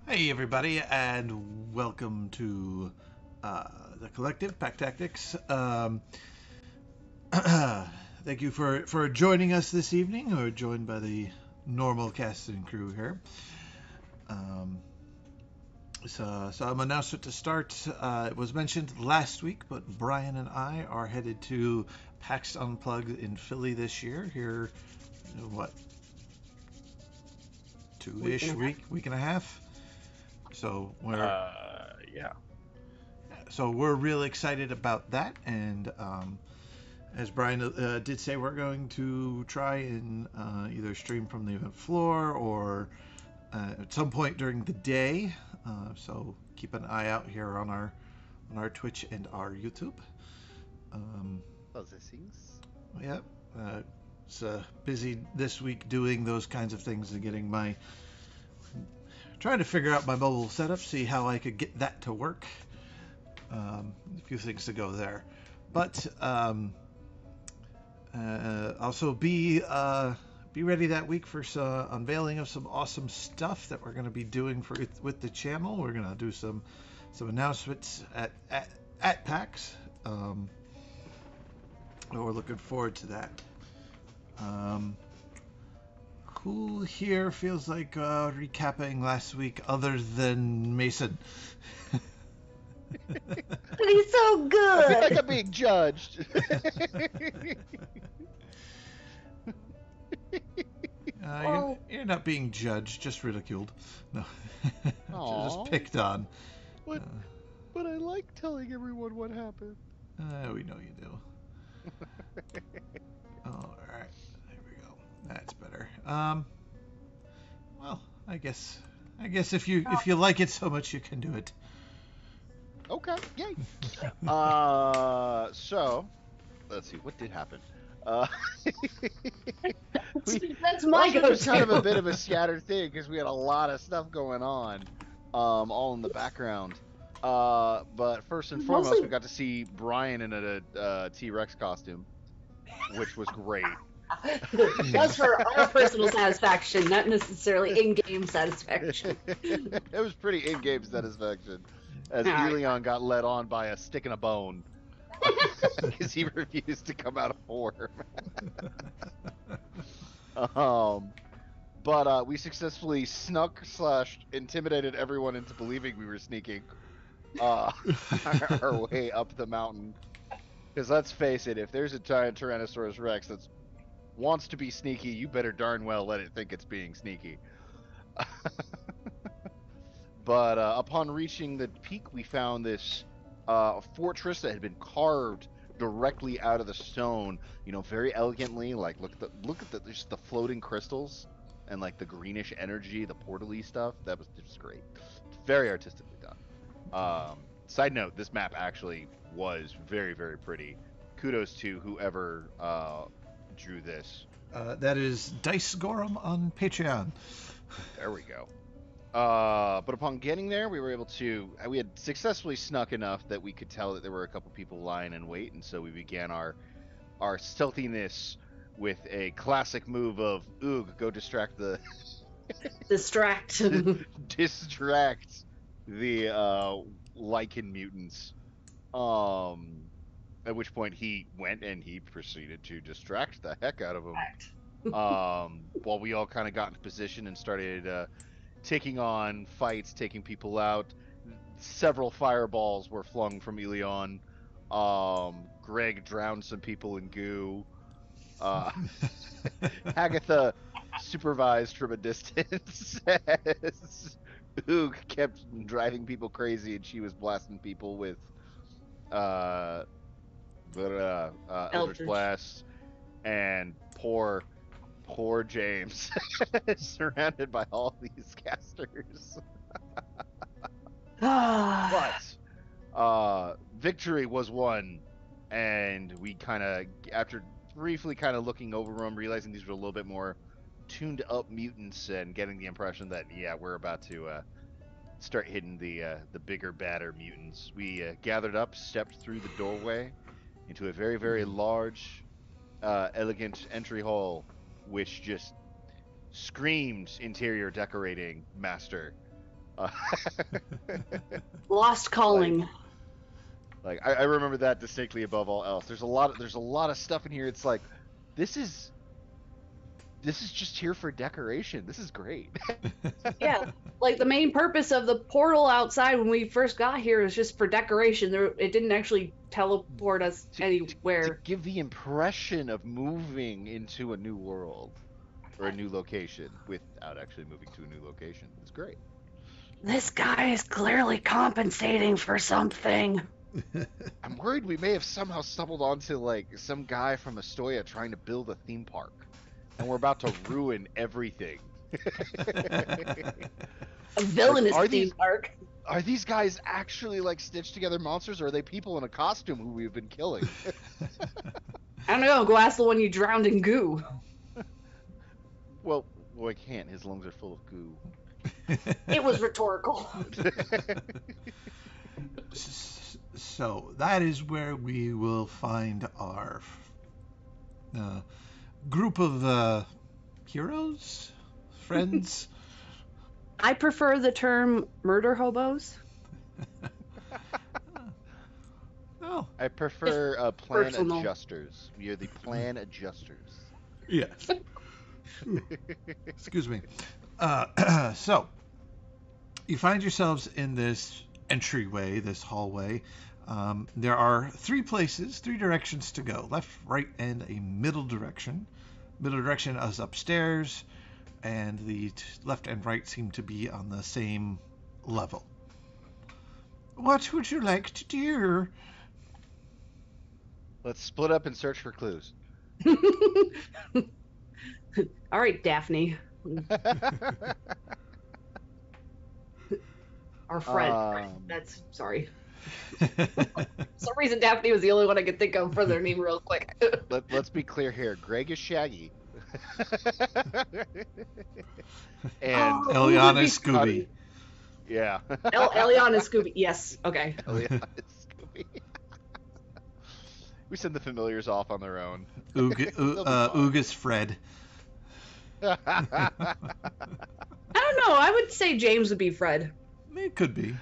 Hey, everybody, and welcome to the Collective Pack Tactics. Thank you for joining us this evening. We're joined by the normal cast and crew here. Some announcement to start. It was mentioned last week, but Brian and I are headed to PAX Unplugged in Philly this year. Here, what, week and a half. So Yeah. we're really excited about that, and as Brian did say, we're going to try and either stream from the event floor or at some point during the day. So keep an eye out here on our Twitch and our YouTube. Other things. Yeah, it's busy this week doing those kinds of things and getting my trying to figure out my mobile setup, see how I could get that to work. A few things to go there, but also be ready that week for some unveiling of some awesome stuff that we're going to be doing with the channel. We're going to do some announcements at PAX. We're looking forward to that. Who here feels like recapping last week other than Mason? But he's so good. I feel like I'm being judged. You're not being judged, just ridiculed. No, just Aw. picked on. But I like telling everyone what happened. We know you do. All right, there we go. That's better. Well, I guess if you like it so much, you can do it. Okay, yay. So let's see what did happen. That's my It was kind of a go-to. bit of a scattered thing because we had a lot of stuff going on, all in the background. But first and foremost, Mostly- we got to see Brian in a T-Rex costume, which was great. That's for our personal satisfaction, not necessarily in-game satisfaction. It was pretty in-game satisfaction, as All right. Elion got led on by a stick and a bone because he refused to come out of form. But we successfully snuck / intimidated everyone into believing we were sneaking our way up the mountain. Because let's face it, if there's a giant Tyrannosaurus Rex that wants to be sneaky, you better darn well let it think it's being sneaky. But upon reaching the peak, we found this fortress that had been carved directly out of the stone. You know, very elegantly. Like, look at the just the floating crystals and like the greenish energy, the portally stuff. That was just great. Very artistically done. Side note: this map actually was very, very pretty. Kudos to whoever drew this. That is Dice Gorum on Patreon. There we go. But upon getting there, we were able to. We had successfully snuck enough that we could tell that there were a couple people lying in wait, and so we began our stealthiness with a classic move of "Oog, go distract the Distract. distract the lichen mutants." At which point he went and he proceeded to distract the heck out of them. While we all kind of got into position and started taking on fights, taking people out. Several fireballs were flung from Elion. Greg drowned some people in goo. Uh, Agatha supervised from a distance as Oog kept driving people crazy, and she was blasting people with uh, Eldritch Eldritch. Blast. And poor James, surrounded by all these casters. But victory was won, and we kind of, after briefly kind of looking over them, realizing these were a little bit more tuned up mutants, and getting the impression that we're about to start hitting the bigger, badder mutants. We gathered up, stepped through the doorway into a very, very large, elegant entry hall, which just screamed interior decorating master. Uh, Lost calling. I remember that distinctly above all else. There's a lot of stuff in here. It's like this is just here for decoration. This is great. Yeah, like the main purpose of the portal outside when we first got here is just for decoration. It didn't actually teleport us To anywhere. give the impression of moving into a new world or a new location without actually moving to a new location. It's great. This guy is clearly compensating for something. I'm worried we may have somehow stumbled onto like some guy from Astoria trying to build a theme park, and we're about to ruin everything. A Like, villainous theme park. are these guys actually like stitched together monsters, or are they people in a costume who we've been killing? I don't know. Go ask the one you drowned in goo. Well, I can't. His lungs are full of goo. It was rhetorical. So that is where we will find our group of heroes, friends. I prefer the term murder hobos. Oh, I prefer plan personal. adjusters. We are the plan adjusters. yes. Excuse me. So you find yourselves in this entryway, this hallway. There are three directions to go: left, right, and a middle direction. Middle direction is upstairs, and the left and right seem to be on the same level. What would you like to do? Let's split up and search for clues. All right, Daphne. Our friend. That's sorry. For some reason, Daphne was the only one I could think of for their name real quick. Let's be clear here. Greg is Shaggy. And Eliana is Scooby. Yeah. Eliana is Scooby. Yes. Okay. Eliana is Scooby. We send the familiars off on their own. Ooga's Fred. I don't know. I would say James would be Fred. It could be.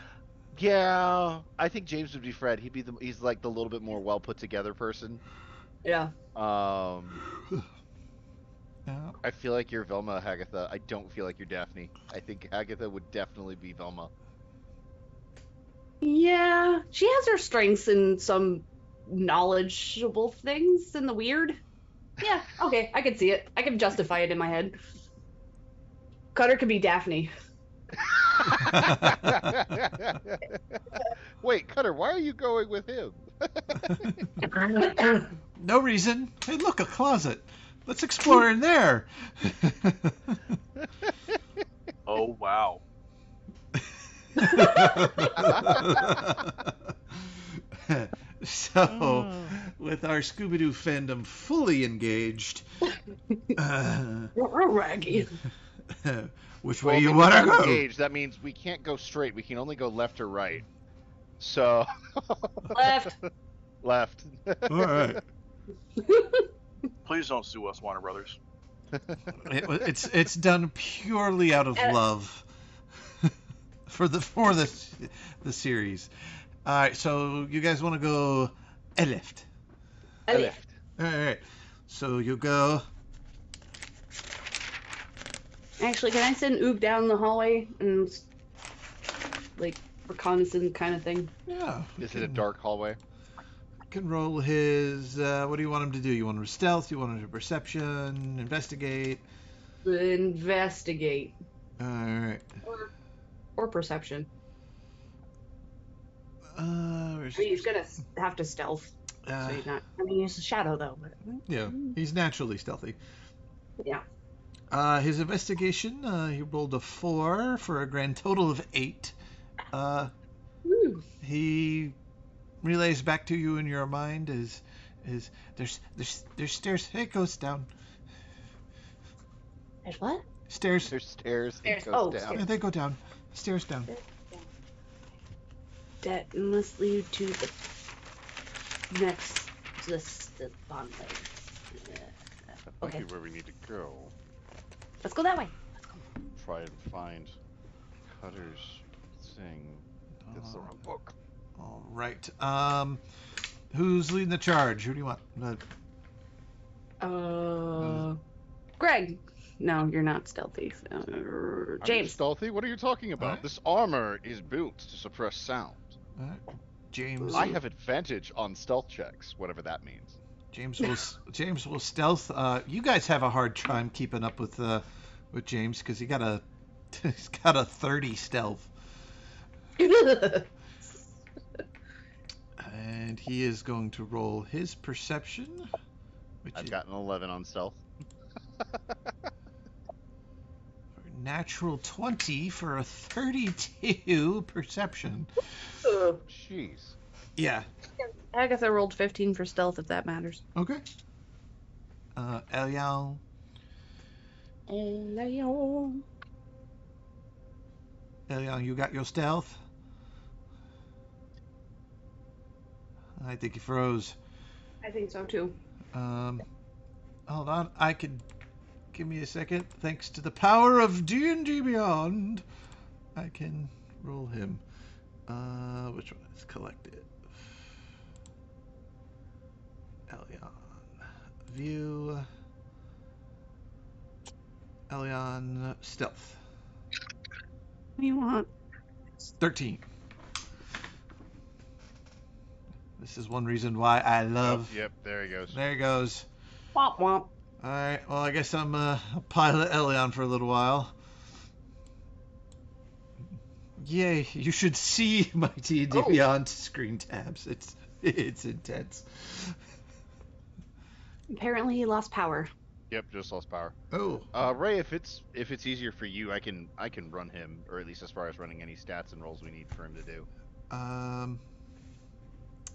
Yeah, I think James would be Fred. He's like the little bit more well put together person. Yeah. Yeah. I feel like you're Velma, Hagatha. I don't feel like you're Daphne. I think Hagatha would definitely be Velma. Yeah. She has her strengths in some knowledgeable things in the weird. Yeah. Okay. I can see it. I can justify it in my head. Cutter could be Daphne. Wait, Cutter, why are you going with him? No reason. Hey, look, a closet. Let's explore in there. Oh, wow. So, with our Scooby-Doo fandom fully engaged, Raggy. which way you want to go? Engaged, that means we can't go straight. We can only go left or right. So Left. left. All right. Please don't sue us, Warner Brothers. It's done purely out of love for the series. All right, so you guys want to go left? Left. All right, so you go. Actually, can I send Oog down the hallway and like reconnaissance kind of thing? Yeah. Is it a dark hallway? Can roll his. What do you want him to do? You want him to stealth? You want him to perception? Investigate? Investigate. All right. Or perception. He's gonna have to stealth. So he's not. I mean, he's a shadow though. But... Yeah, he's naturally stealthy. Yeah. His investigation, he rolled a 4 for a grand total of 8. He relays back to you in your mind is there's stairs. Hey, it goes down. There's what? Stairs. There's stairs. It goes Oh, down. stairs. Yeah, they go down. Stairs down. That must lead to the next the bottom layer. Okay. Where we need to go. Let's go that way. Try and find Cutter's Interesting. That's the wrong book. All right. Who's leading the charge? Who do you want? Greg. No, you're not stealthy. I'm James. stealthy. What are you talking about? Alright. This armor is built to suppress sound. All right. James. I have advantage on stealth checks, whatever that means. James will stealth. You guys have a hard time keeping up with James because he's got a 30 stealth, and he is going to roll his perception. I've got an 11 on stealth. Natural 20 for a 32 perception. Jeez. Yeah. Agatha rolled 15 for stealth, if that matters. Okay. Elian. Elian, You got your stealth? I think he froze. I think so too. Hold on. Give me a second. Thanks to the power of D&D Beyond, I can roll him. Which one is collected? Elian. View. Elian. Stealth. What do you want? 13. This is one reason why I love... Yep, there he goes. There he goes. Womp womp. Alright, well, I guess I'm a pilot Elion for a little while. Yay, you should see my D&D Beyond screen tabs. It's intense. Apparently he lost power. Yep, just lost power. Oh. Ray, if it's easier for you, I can run him, or at least as far as running any stats and rolls we need for him to do.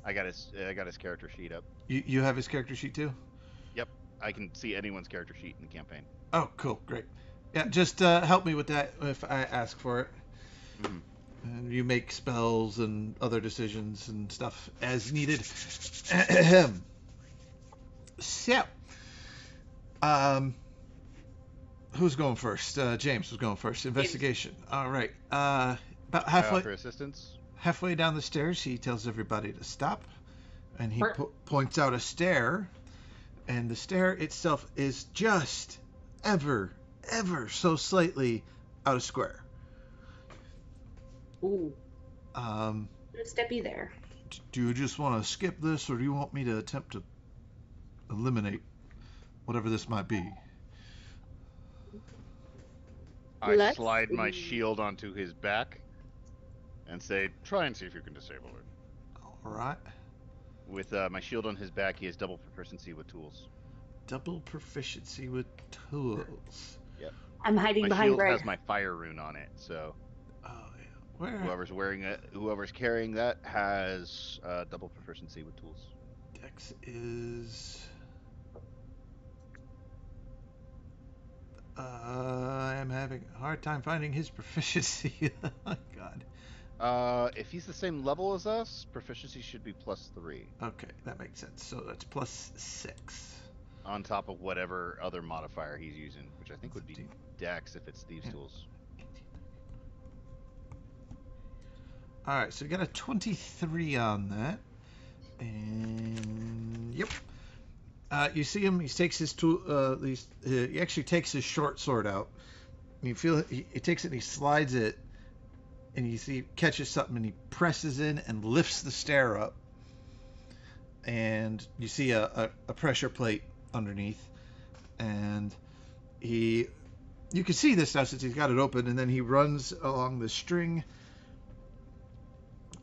I got his character sheet up. You have his character sheet too? Yep, I can see anyone's character sheet in the campaign. Oh, cool, great. Yeah, just help me with that if I ask for it. Mm-hmm. And you make spells and other decisions and stuff as needed. So, who's going first? James was going first. Investigation. All right. About halfway. For assistance. Halfway down the stairs, he tells everybody to stop, and he points out a stair, and the stair itself is just ever so slightly out of square. Ooh. Um, Good steppy there. do you just want to skip this, or do you want me to attempt to eliminate whatever this might be? I slide my shield onto his back and say, try and see if you can disable it. All right. With my shield on his back, he has double proficiency with tools. Double proficiency with tools. Yep. I'm hiding My behind shield Greg. has my fire rune on it, so Oh, yeah. Where? whoever's carrying that has double proficiency with tools. Dex is... I am having a hard time finding his proficiency. Oh, God. If he's the same level as us, proficiency should be +3. Okay, that makes sense. So that's +6. On top of whatever other modifier he's using, which I think would be 15. Dex if it's Thieves' Yeah. Tools. All right, so we got a 23 on that. And yep. You see him. He takes his tool. He actually takes his short sword out. And you feel he takes it and he slides it, and you see he catches something and he presses in and lifts the stair up. And you see a pressure plate underneath, and you can see this now since he's got it open. And then he runs along the string,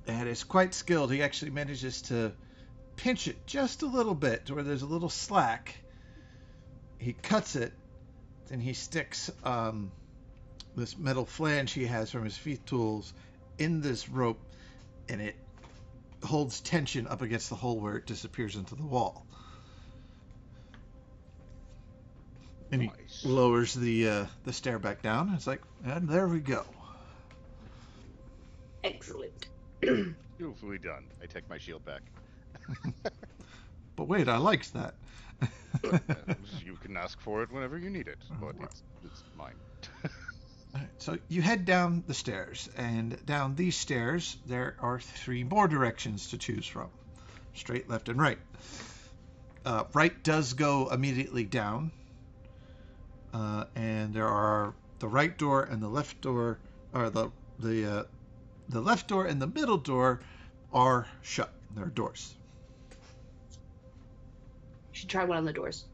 and it's quite skilled. He actually manages to pinch it just a little bit to where there's a little slack. He cuts it, then he sticks this metal flange he has from his feet tools in this rope, and it holds tension up against the hole where it disappears into the wall. And he Nice. lowers the stair back down. It's like, and there we go. Excellent. Beautifully done. I take my shield back. But wait, I liked that. You can ask for it whenever you need it, but it's mine. All right, so you head down the stairs, and down these stairs there are 3 more directions to choose from: straight, left, and right. Right does go immediately down, and there are the right door and the left door, or the left door and the middle door are shut. There are doors. You should try one of the doors.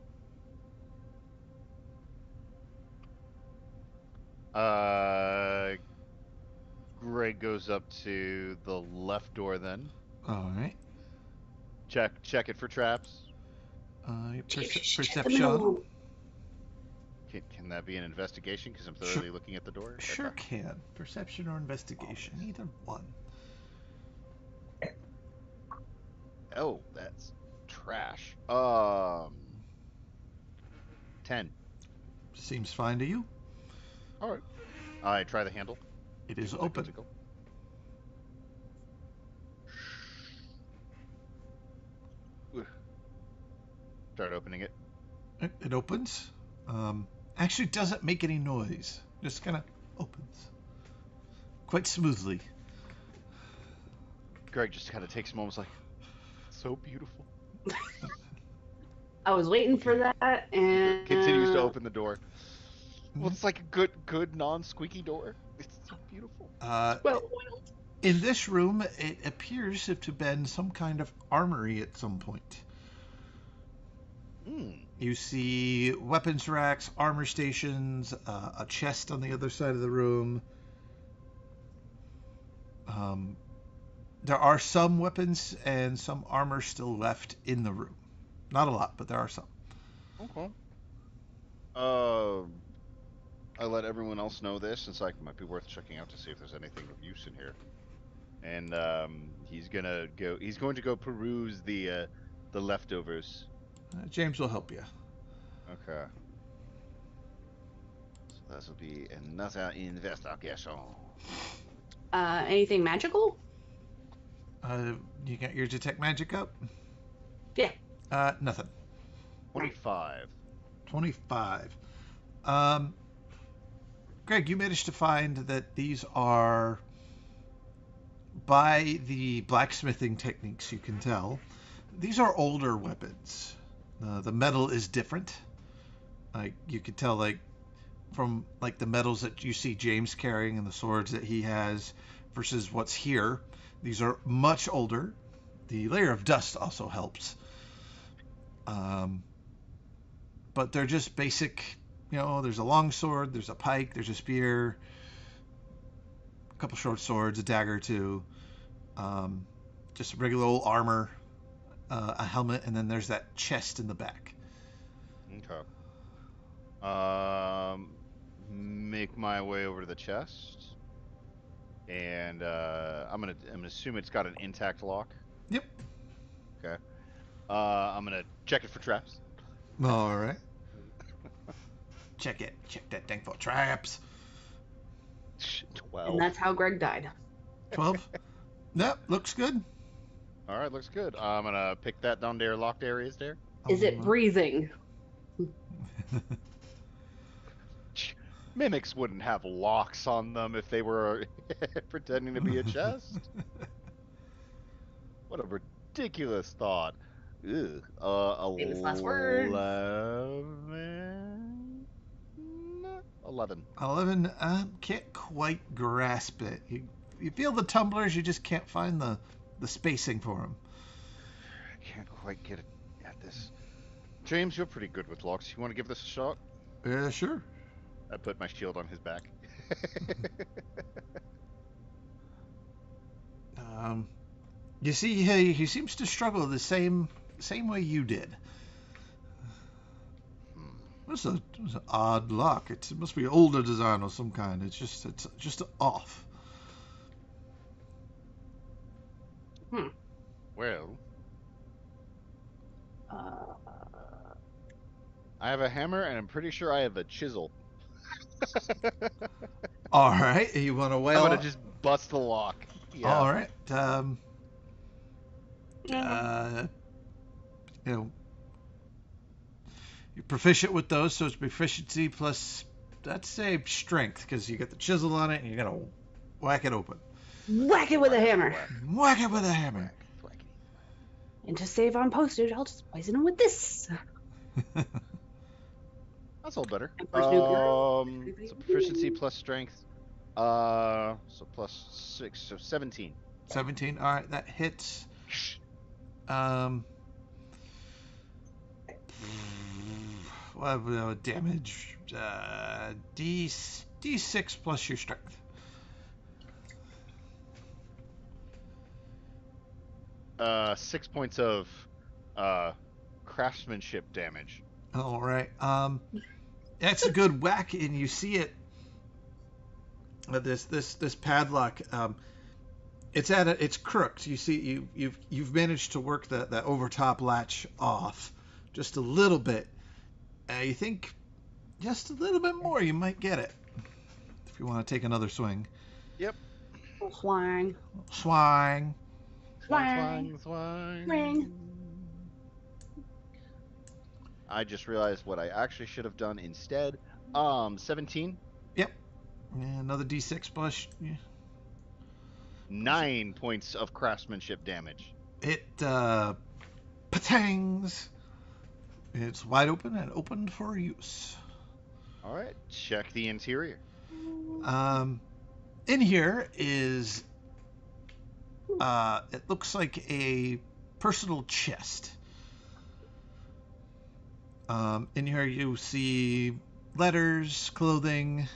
Greg goes up to the left door then. All right. Check it for traps. James, you should check the middle Perception. one. Can that be an investigation? Because I'm Sure. thoroughly looking at the door. Sure Okay. can. Perception or investigation, either one. Oh, that's trash. 10. Seems fine to you. All right. I try the handle. It is Is it good open. to go? Start opening it. It opens. Actually doesn't make any noise. Just kind of opens. Quite smoothly. Greg just kind of takes a moment, like, so beautiful. I was waiting for that, and Continues to open the door. Well, it's like a good non-squeaky door. It's so beautiful. Well, In this room, it appears to have been some kind of armory at some point. You see weapons racks, armor stations, a chest on the other side of the room. There are some weapons and some armor still left in the room. Not a lot, but there are some. Okay. I let everyone else know this. It's like, it might be worth checking out to see if there's anything of use in here. And he's going to go peruse the leftovers. James will help you. Okay. So this will be another investigation. anything magical? You got your detect magic up? Yeah. Nothing. 25. 25. Greg, you managed to find that these are, by the blacksmithing techniques you can tell, these are older weapons. The metal is different. Like, you could tell, like, from, like, the metals that you see James carrying and the swords that he has versus what's here. These are much older. The layer of dust also helps. But they're just basic, there's a long sword, there's a pike, there's a spear, a couple short swords, a dagger or two, just regular old armor, a helmet, and then there's that chest in the back. Okay. Make my way over to the chest. And I'm gonna assume it's got an intact lock. Yep. Okay. I'm gonna check it for traps. All right. Check it. Check that thing for traps. 12. And that's how Greg died. 12. Yep, looks good. All right, looks good. I'm gonna pick that down there. Locked areas there. Is it breathing? Mimics wouldn't have locks on them if they were pretending to be a chest. What a ridiculous thought. Ugh. Famous last words. 11. 11. 11. Can't quite grasp it. You feel the tumblers, you just can't find the spacing for them. I can't quite get it at this. James, you're pretty good with locks. You want to give this a shot? Sure. I put my shield on his back. You see, he seems to struggle the same way you did. It's an odd lock. It must be older design of some kind. It's just off. Well, Uh, I have a hammer, and I'm pretty sure I have a chisel. All right, you want to I'm wail? gonna just bust the lock. Yeah. All right. You're proficient with those, so it's proficiency plus I'd say strength, because you got the chisel on it and you're gonna whack it open. Whack it with a hammer. Whack it with a hammer. And to save on postage, I'll just poison him with this. That's all better. Emperor's New Groove. So proficiency plus strength. So plus 6, so 17. 17. All right, that hits. Well, damage. D6 plus your strength. Uh, 6 points of craftsmanship damage. All right. That's a good whack, and you see it. This padlock. It's crooked. You see, you've managed to work that overtop latch off just a little bit. You think just a little bit more, you might get it. If you want to take another swing. Yep. Swang. Swang. Swang. Swang. I just realized what I actually should have done instead. 17. Yep. Yeah, another D6 plus. Yeah. 9 points of craftsmanship damage. It patangs. It's wide open and opened for use. All right, check the interior. In here is it looks like a personal chest. In here you see letters, clothing,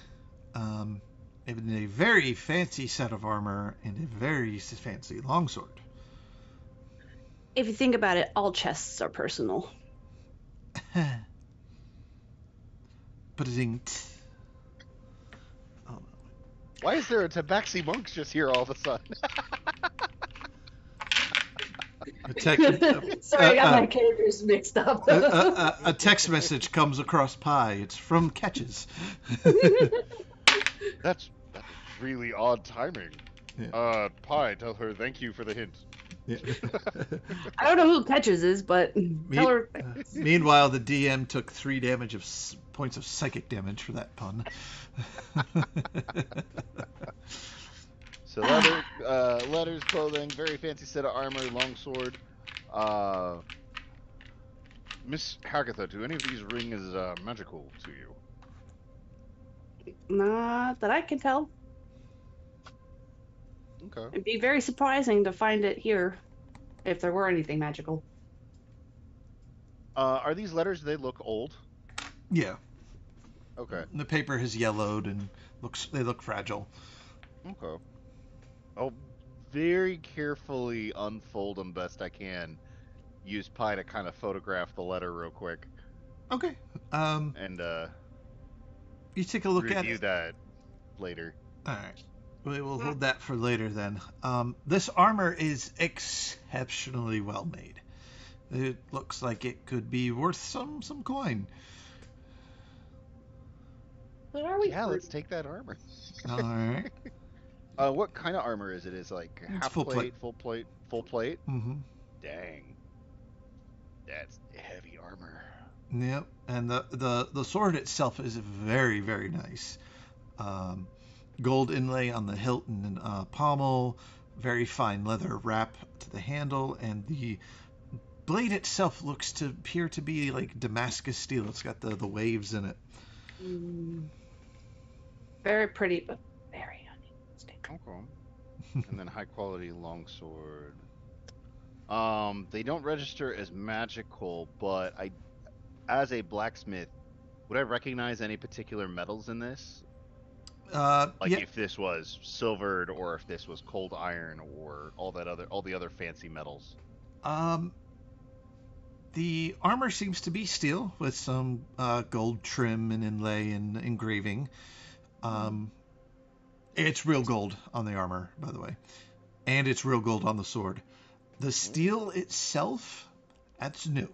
even a very fancy set of armor and a very fancy longsword. If you think about it, all chests are personal. Ba-ding. Oh. Why is there a Tabaxi monk just here all of a sudden? Sorry, I got my characters mixed up. A text message comes across Pi. It's from Catches. That's really odd timing. Yeah. Pi, tell her thank you for the hint. Yeah. I don't know who Catches is, but tell her. Meanwhile, the DM took 3 points of psychic damage for that pun. So letters, clothing, very fancy set of armor, longsword. Miss Hagatha, do any of these ring as magical to you? Not that I can tell. Okay. It'd be very surprising to find it here, if there were anything magical. Are these letters? They look old. Yeah. Okay. The paper has yellowed and they look fragile. Okay. I'll very carefully unfold them best I can. Use Pi to kind of photograph the letter real quick. Okay. And you take a look at it. review that later. All right. We'll hold that for later then. This armor is exceptionally well made. It looks like it could be worth some coin. What are we? Yeah, let's take that armor. All right. What kind of armor is it? Is it like It's half full plate, full plate, full plate? Mm-hmm. Dang. That's heavy armor. Yep. And the sword itself is very, very nice. Gold inlay on the hilt and pommel, very fine leather wrap to the handle, and the blade itself looks to appear to be like Damascus steel. It's got the waves in it. Very pretty, but very unrealistic. Okay. And then high quality longsword. They don't register as magical, but as a blacksmith, would I recognize any particular metals in this? Like yeah. if this was silvered, or if this was cold iron, or all the other fancy metals. The armor seems to be steel with some gold trim and inlay and engraving. It's real gold on the armor, by the way, and it's real gold on the sword. The steel itself, that's new.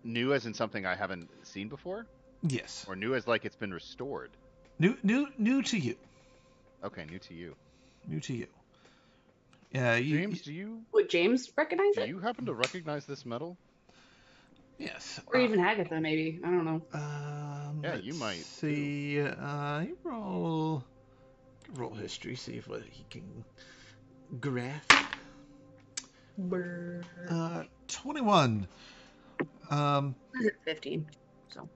New as in something I haven't seen before? Yes. Or new as like it's been restored? New to you. Okay, new to you. New to you. Yeah, James, do you Would James recognize it? happen to recognize this metal? Yes. Or even Agatha, maybe. I don't know. Yeah, Let's you might, see. You roll history. See if what he can grasp. Brr. 21. Um, 15. So.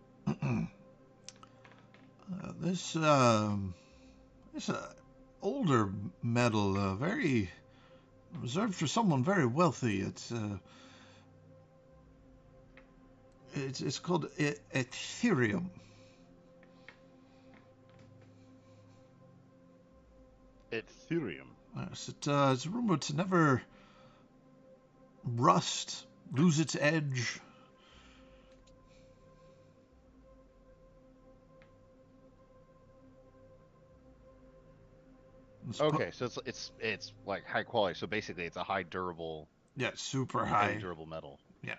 this this older metal, very reserved for someone very wealthy. It's called Ethereum. Ethereum. It's rumored to never rust, lose its edge. Okay, so it's like high quality. So basically, it's a high durable, Yeah, super highly high. durable metal. Yeah.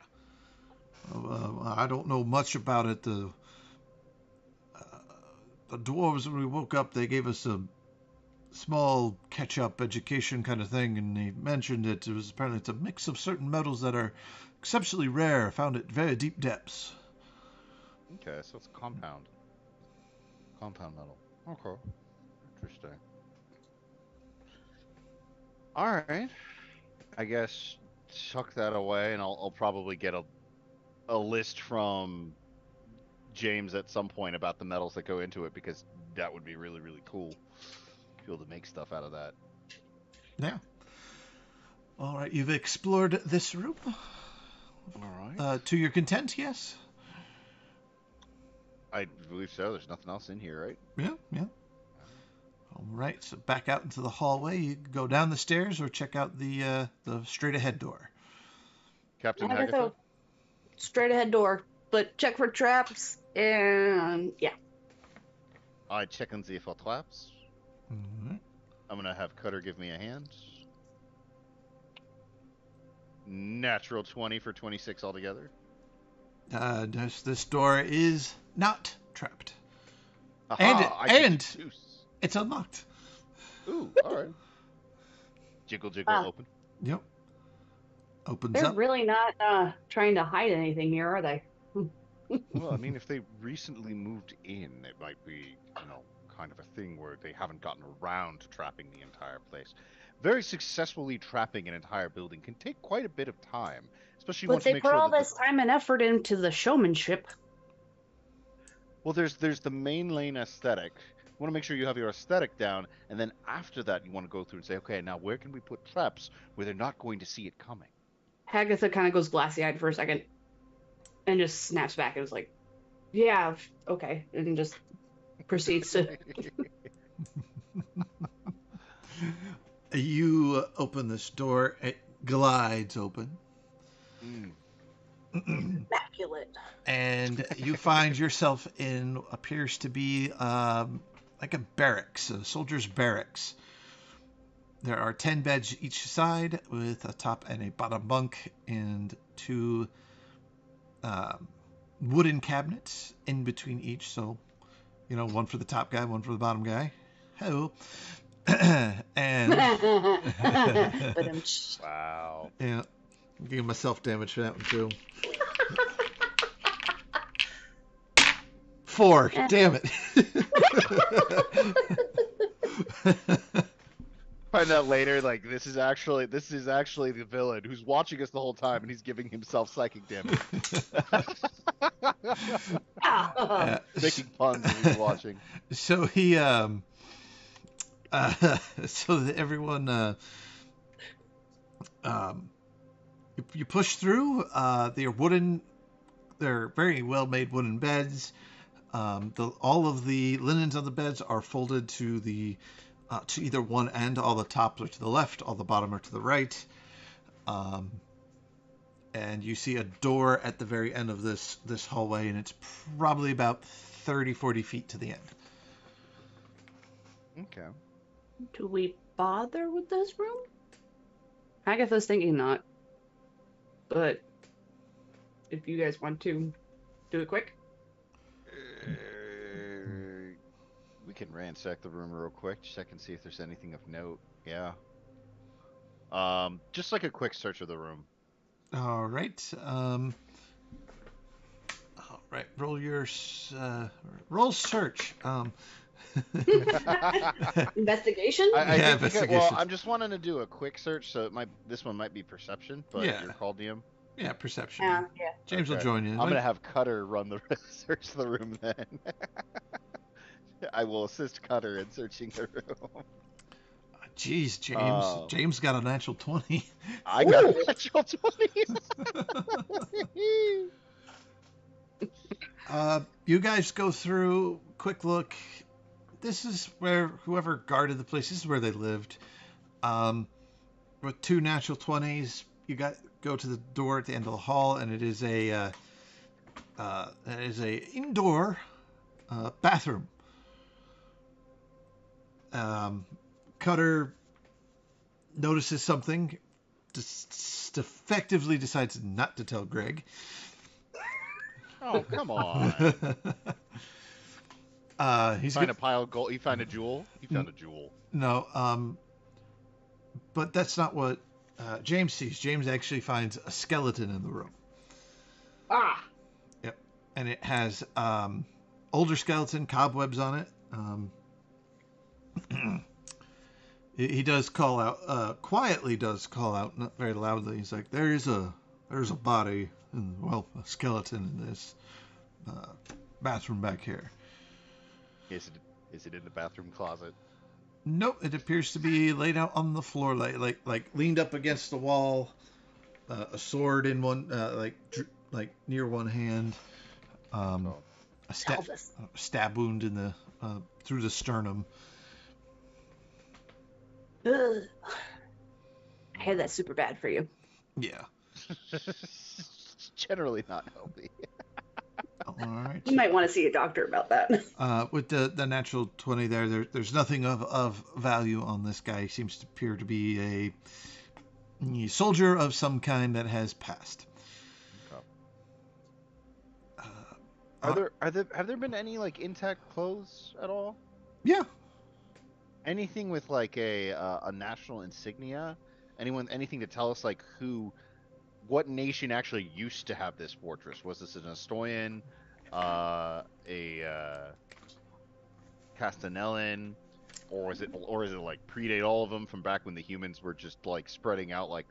I don't know much about it. The dwarves, when we woke up, they gave us a small catch-up education kind of thing, and they mentioned it was apparently it's a mix of certain metals that are exceptionally rare, found at very deep depths. Okay, so it's compound metal. Okay, interesting. All right, I guess chuck that away, and I'll probably get a list from James at some point about the metals that go into it because that would be really really cool. Be able to make stuff out of that. Yeah. All right, you've explored this room All right. to your content, yes? I believe so. There's nothing else in here, right? Yeah, yeah. All right, so back out into the hallway. You can go down the stairs or check out the straight ahead door. Captain Agatha, Hagatha? straight ahead door. But check for traps and yeah. I check and see for traps. All right. I'm gonna have Cutter give me a hand. Natural 20 for 26 altogether. This door is not trapped, Aha! I can and deduce. it's unlocked. Ooh, all right. Jiggle, jiggle, Wow. open. Yep. Opens They're up. really not trying to hide anything here, are they? Well, I mean, if they recently moved in, it might be, kind of a thing where they haven't gotten around to trapping the entire place. Very successfully trapping an entire building can take quite a bit of time, especially But once you they make put sure all that this time and effort into the showmanship. well, there's the main lane aesthetic. You want to make sure you have your aesthetic down, and then after that, you want to go through and say, okay, now where can we put traps where they're not going to see it coming? Hagatha kind of goes glassy-eyed for a second and just snaps back and is like, yeah, okay, and just proceeds to. You open this door. It glides open. Mm. Immaculate. And you find yourself in appears to be like a barracks, a soldier's barracks. There are 10 beds each side with a top and a bottom bunk and two wooden cabinets in between each. So, one for the top guy, one for the bottom guy. Hello. And Wow. yeah, I'm giving myself damage for that one too. 4. Damn it. Find out later, like this is actually the villain who's watching us the whole time, and he's giving himself psychic damage, making puns as he's watching. So he so that everyone you push through. They're very well made wooden beds. All of the linens on the beds are folded to either one end. All the tops are to the left, all the bottom are to the right. And you see a door at the very end of this hallway, and it's probably about 30-40 feet to the end. Okay. Do we bother with this room? Agatha's thinking not. But if you guys want to do it quick. We can ransack the room real quick, check and see if there's anything of note. Yeah. Just like a quick search of the room. All right. Right. Roll search. Investigation? I Yeah, think you got. Well, investigation. I'm just wanting to do a quick search, so this one might be perception, but Yeah. you're called DM. Yeah, perception. Yeah. James will Okay. join you. I'm gonna have Cutter run the search the room then. I will assist Cutter in searching the room. Jeez, James. Oh. James got a natural 20. I got Ooh. a natural 20. You guys go through, quick look. This is where whoever guarded the place, this is where they lived. With two natural 20s, you go to the door at the end of the hall, and it is a indoor bathroom. Cutter notices something, effectively decides not to tell Greg. Oh, come on. He's Find a pile of gold. He found a jewel. He found a jewel. No, but that's not what James sees. James actually finds a skeleton in the room. Ah. Yep, and it has older skeleton, cobwebs on it. He does call out, quietly does call out, not very loudly. He's like, there's a body, and well, a skeleton in this bathroom back here. Is it in the bathroom closet? Nope, it appears to be laid out on the floor, like leaned up against the wall, a sword in one, like near one hand, a stab wound in the through the sternum. Ugh. I hear that's super bad for you. Yeah. It's generally not healthy. All right. You might want to see a doctor about that. With the natural 20 there's nothing of value on this guy. He seems to appear to be a soldier of some kind that has passed. Okay. Have there been any like intact clothes at all? Yeah. Anything with like a national insignia? Anything to tell us like what nation actually used to have this fortress? Was this an Estoyan, a Castanellan, or is it like predate all of them from back when the humans were just like spreading out like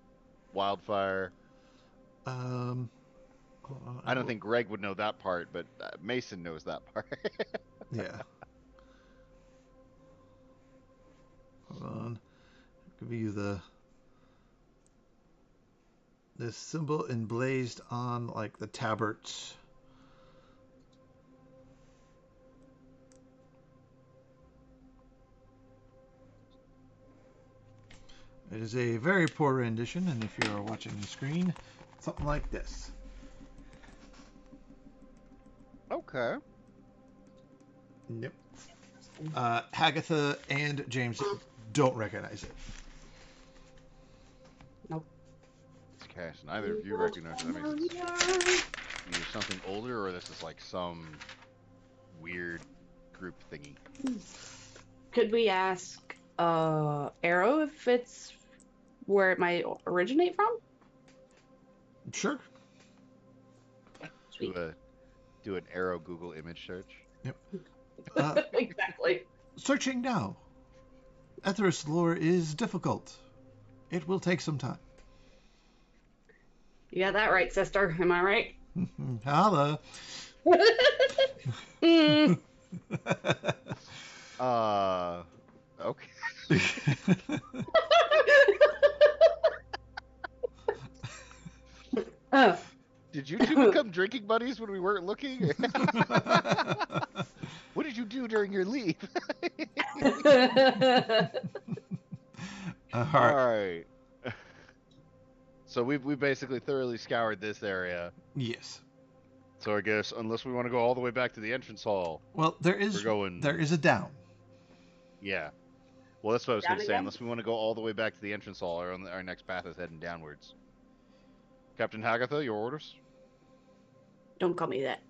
wildfire? Hold on, I don't think Greg would know that part, but Mason knows that part. Yeah. Hold on. I'll give you the symbol emblazed on like the tabards. It is a very poor rendition, and if you're watching the screen, something like this. Okay. Yep. Hagatha and James don't recognize it. Nope. Okay, so neither of you recognize it. That means it's either something older or this is like some weird group thingy. Could we ask Arrow if it's where it might originate from? Sure. Sweet. Do an Arrow Google image search. Yep. Exactly. Searching now. Etheric lore is difficult. It will take some time. You got that right, sister. Am I right? Holla. Okay. Oh. Did you two become drinking buddies when we weren't looking? What did you do during your leave? All All right. So we basically thoroughly scoured this area. Yes. So I guess unless we want to go all the way back to the entrance hall. Well, there is a down. Yeah. Well, that's what I was going to say. Again? Unless we want to go all the way back to the entrance hall, our next path is heading downwards. Captain Hagatha, your orders? Don't call me that.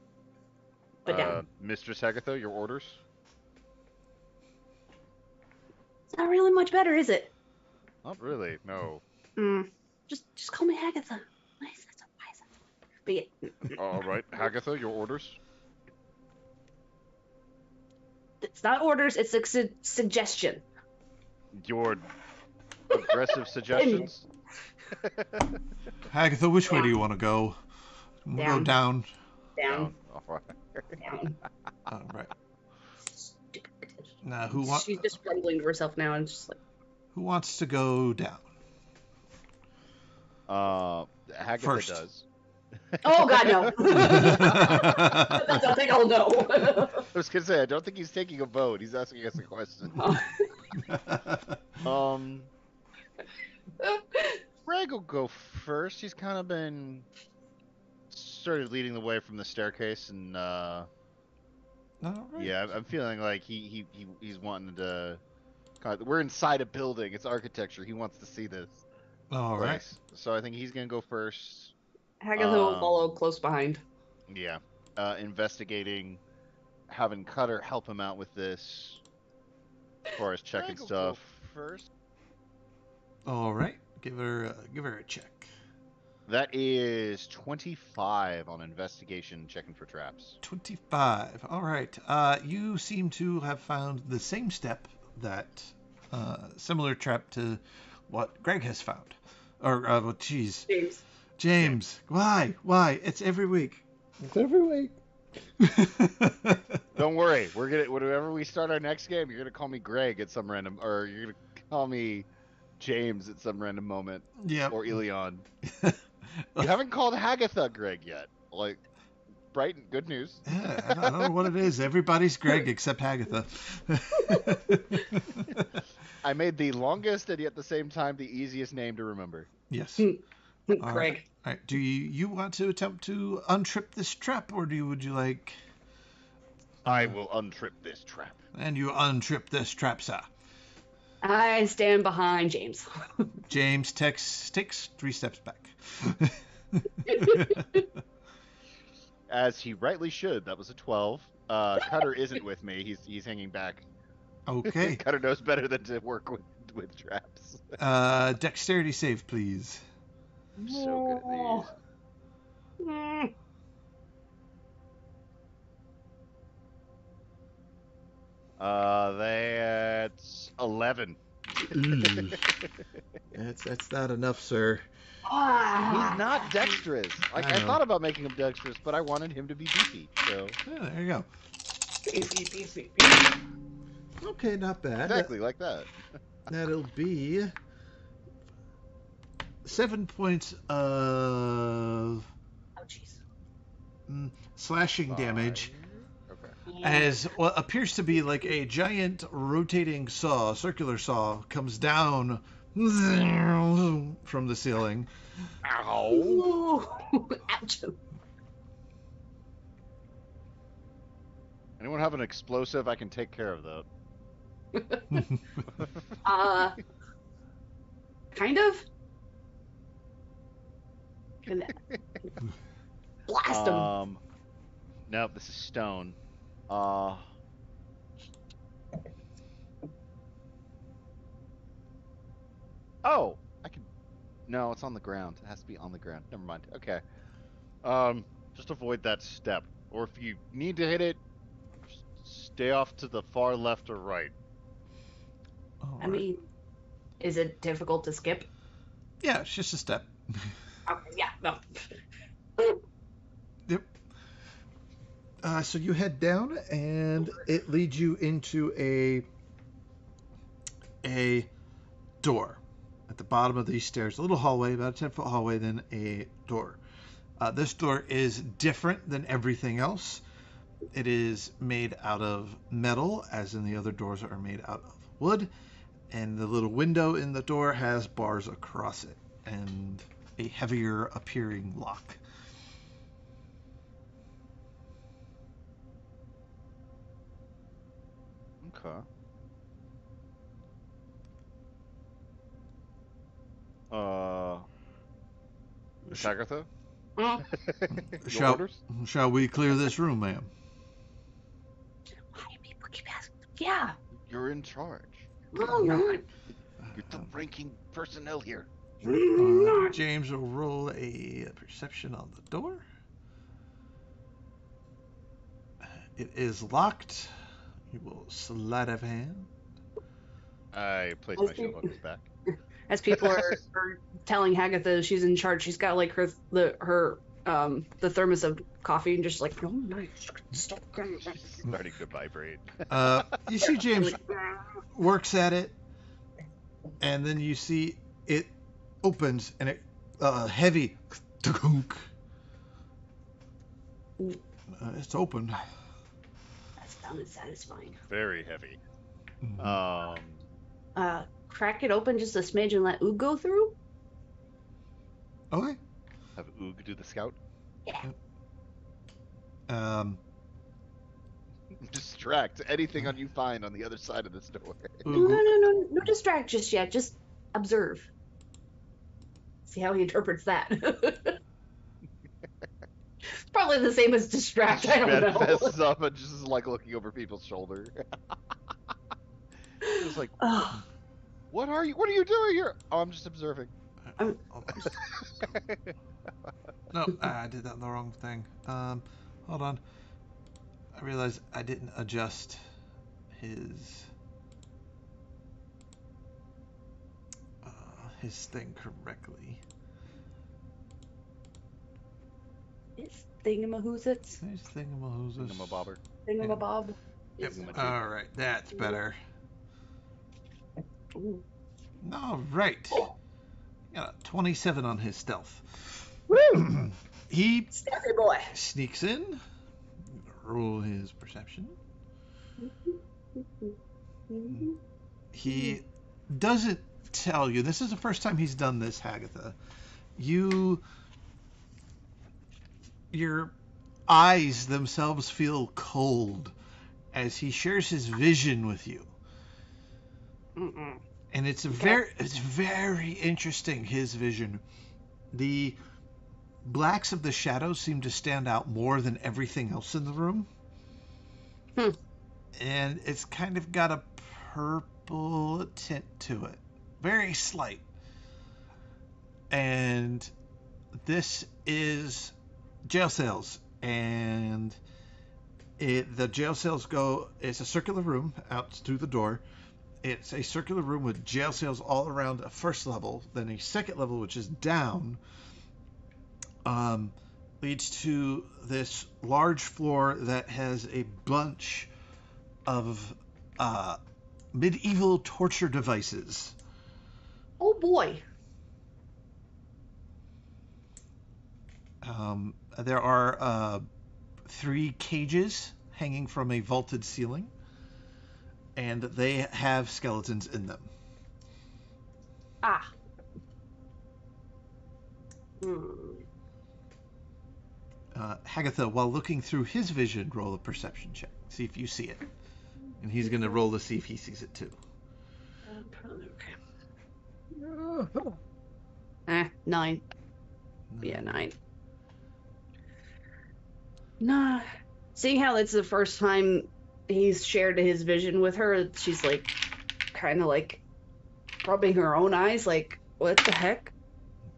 But down. Mistress Hagatha, your orders? It's not really much better, is it? Not really, no. Just call me Hagatha. Nice. But yeah, All right, Hagatha, your orders. it's not orders. It's a suggestion. Your aggressive Opinion. suggestions. Agatha, which way do Down. you want to go? We'll go Down. down. Down. All right. Down. All right. Stupid. Now, She's just rumbling to herself now, and just like, who wants to go down? Hagatha First. does. oh god, no. That's a big old no. I was gonna say I don't think he's taking a vote. He's asking us a question. Greg will go first. He's kind of been started leading the way from the staircase, and All right. yeah, I'm feeling like he's wanting to. We're inside a building. It's architecture. He wants to see this All right. place. So I think he's gonna go first. Hagatha will follow close behind. Yeah, investigating, having Cutter help him out with this, as far as checking stuff. First. All right. Give her a check. That is 25 on investigation, checking for traps. 25. All right. You seem to have found the same step that similar trap to what Greg has found. Or well, geez. James. Why? It's every week. It's every week. Don't worry, we're gonna whenever we start our next game, you're gonna call me Greg at some random, or you're gonna call me James at some random moment, Yeah. or Elion. You haven't called Hagatha Greg yet. Like, bright, good news. Yeah, I don't know what it is. Everybody's Greg except Hagatha. I made the longest and yet at the same time the easiest name to remember. Yes. Craig. All right. Do you want to attempt to untrip this trap, or would you like? I will untrip this trap. And you untrip this trap, sir. I stand behind James. James takes 3 steps back. As he rightly should. That was a 12. Cutter isn't with me. He's hanging back. Okay. Cutter knows better than to work with traps. Dexterity save, please. I'm so good at these. That's 11. That's not enough, sir. He's not dexterous. Like, I I know. thought about making him dexterous, but I wanted him to be beefy. So Yeah, there you go. Beefy. Okay, not bad. exactly like that. That'll be 7 points of Oh jeez. slashing damage Okay. as what appears to be like a giant rotating saw, circular saw, comes down from the ceiling. Ow. Ooh. Ouch. Anyone have an explosive? I can take care of that. Kind of. Blast him. Nope, this is stone. Oh, I can. No, it's on the ground. It has to be on the ground. Never mind. Okay. Just avoid that step, or if you need to hit it, just stay off to the far left or right. All I right. mean, is it difficult to skip? Yeah, it's just a step. Okay, yeah, no. Yep. So you head down, and it leads you into a door at the bottom of these stairs. A little hallway, about a 10-foot hallway, then a door. This door is different than everything else. It is made out of metal, as in the other doors are made out of wood. And the little window in the door has bars across it and a heavier appearing lock. Okay. Miss Agatha? Mm. Your orders? Shall we clear this room, ma'am? Why do people keep asking? Yeah. You're in charge. I'm not. You're the ranking personnel here. James will roll a perception on the door. It is locked. You will sleight of hand. I place As my shield peop- on his back. As people are telling Hagatha she's in charge, she's got like her the thermos of coffee and just like, oh nice, stop. She's starting to vibrate. You see James works at it, and then you see it opens and it heavy. It's open. That sounded satisfying. Very heavy. Mhm. Crack it open just a smidge and let Oog go through? Okay. Have Oog do the scout. Yeah. Distract anything on you find on the other side of this door. No distract just yet. Just observe. See how he interprets that. It's probably the same as distract. I don't know. Manifests up and just is like looking over people's shoulder. It's like, Oh, what are you doing here? Oh, I'm just observing. No, I did that the wrong thing. Hold on. I realized I didn't adjust his thing correctly. it's thingamahoozits. His thingamahoozes. Thingamabobber. Thingamabob. Yep. Thingamajig. All right, that's better. Ooh. All right. Got a 27 on his stealth. Woo! He Stealthy boy. sneaks in. Roll his perception. He doesn't tell you. This is the first time he's done this, Hagatha. Your eyes themselves feel cold as he shares his vision with you. Mm-mm. And it's very interesting, his vision. The blacks of the shadows seem to stand out more than everything else in the room. And it's kind of got a purple tint to it. Very slight. And this is jail cells. And the jail cells it's a circular room out through the door. It's a circular room with jail cells all around a first level, then a second level, which is down, leads to this large floor that has a bunch of medieval torture devices. Oh boy. There are 3 cages hanging from a vaulted ceiling, and they have skeletons in them. Ah. Hagatha, while looking through his vision, roll a perception check. See if you see it. And he's going to roll to see if he sees it too. Okay. 9. Yeah, 9. Nah. Seeing how it's the first time he's shared his vision with her, she's like, kind of like rubbing her own eyes, like, what the heck?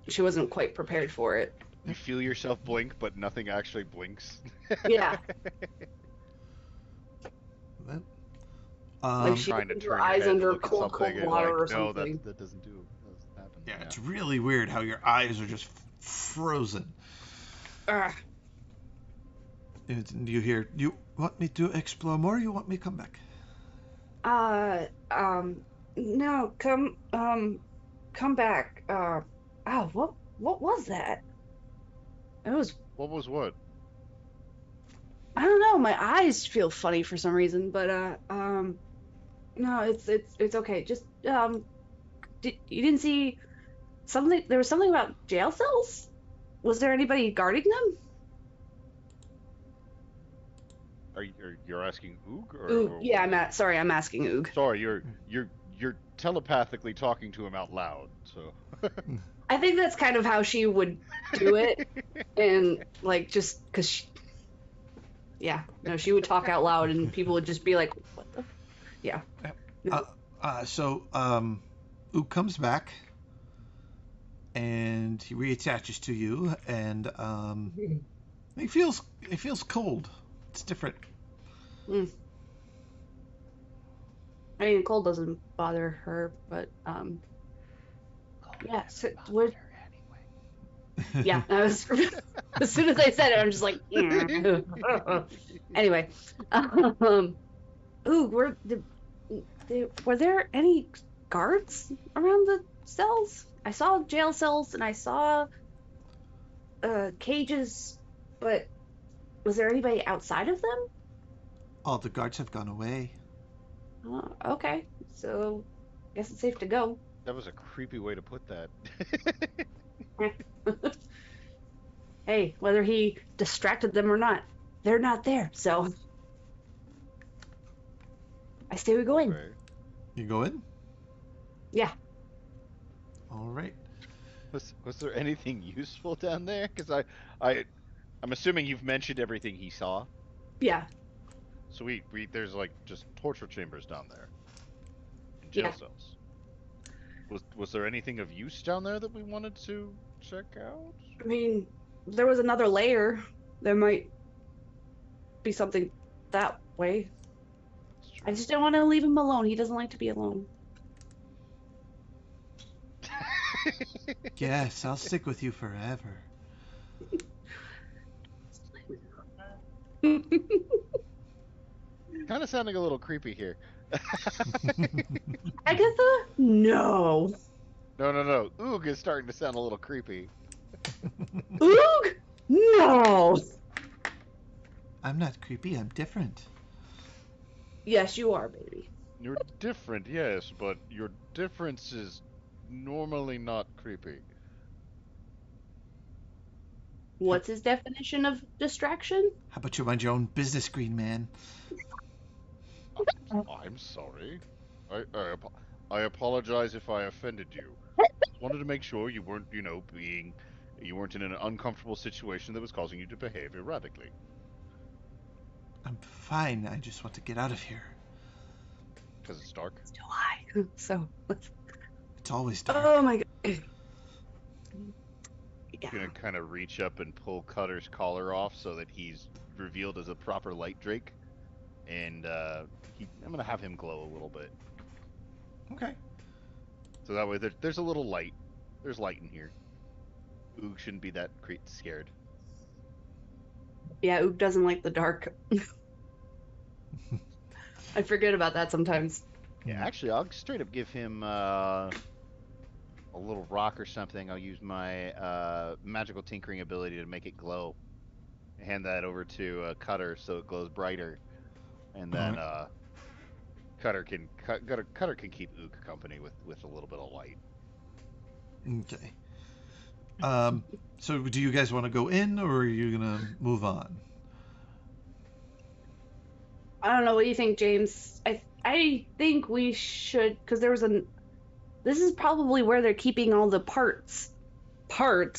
She wasn't quite prepared for it. You feel yourself blink, but nothing actually blinks. Yeah. Like she Trying to opened turn her your eyes head, under look at cold something, and water like, or no, something. that doesn't happen. Yeah, it's really weird how your eyes are just frozen. And you hear, you want me to explore more, or you want me to come back? No, come back. What was that? It was, What was what? I don't know, my eyes feel funny for some reason, but, no, it's okay. Just, you didn't see something, there was something about jail cells? Was there anybody guarding them? You're asking Oog? Oog, yeah, I'm asking Oog. Sorry, you're telepathically talking to him out loud, so. I think that's kind of how she would do it, and like just because she would talk out loud, and people would just be like, "What the?" Yeah. So Oog comes back, and he reattaches to you, and it feels cold. It's different. Mm. I mean, cold doesn't bother her, but yeah. So what? Yeah. As soon as I said it, I'm just like. Anyway, ooh, were there any guards around the cells? I saw jail cells and I saw cages, but was there anybody outside of them? All the guards have gone away. Okay, so guess it's safe to go. That was a creepy way to put that. Hey, whether he distracted them or not, they're not there. So I say we go in. Okay. You go in? Yeah. All right. Was there anything useful down there? Because I'm assuming you've mentioned everything he saw. Yeah. So there's like just torture chambers down there and jail Yeah. cells. Was there anything of use down there that we wanted to check out? I mean, there was another layer. There might be something that way. That's I true. just didn't want to leave him alone. He doesn't like to be alone. Yes, I'll stick with you forever. Kind of sounding a little creepy here. Agatha? No. No. Oog is starting to sound a little creepy. Oog? No. I'm not creepy, I'm different. Yes, you are, baby. You're different, yes, but your difference is normally not creepy. What's his definition of distraction? How about you mind your own business, Green Man? I'm sorry. I apologize if I offended you. Just wanted to make sure you weren't, you weren't in an uncomfortable situation that was causing you to behave erratically. I'm fine, I just want to get out of here. Because it's dark. So high. So. It's always dark. Oh my god. I'm gonna kind of reach up and pull Cutter's collar off so that he's revealed as a proper light drake, and I'm gonna have him glow a little bit, Okay. so that way there's a little light. There's light in here. Oog shouldn't be that scared. Yeah, Oog doesn't like the dark. I forget about that sometimes. Yeah, actually, I'll straight up give him a little rock or something. I'll use my magical tinkering ability to make it glow. Hand that over to Cutter so it glows brighter, and then Alright. Cutter can keep Ook company with a little bit of light. Okay. So do you guys want to go in, or are you gonna move on? I don't know. What do you think, James? I think we should, because there was this is probably where they're keeping all the parts, or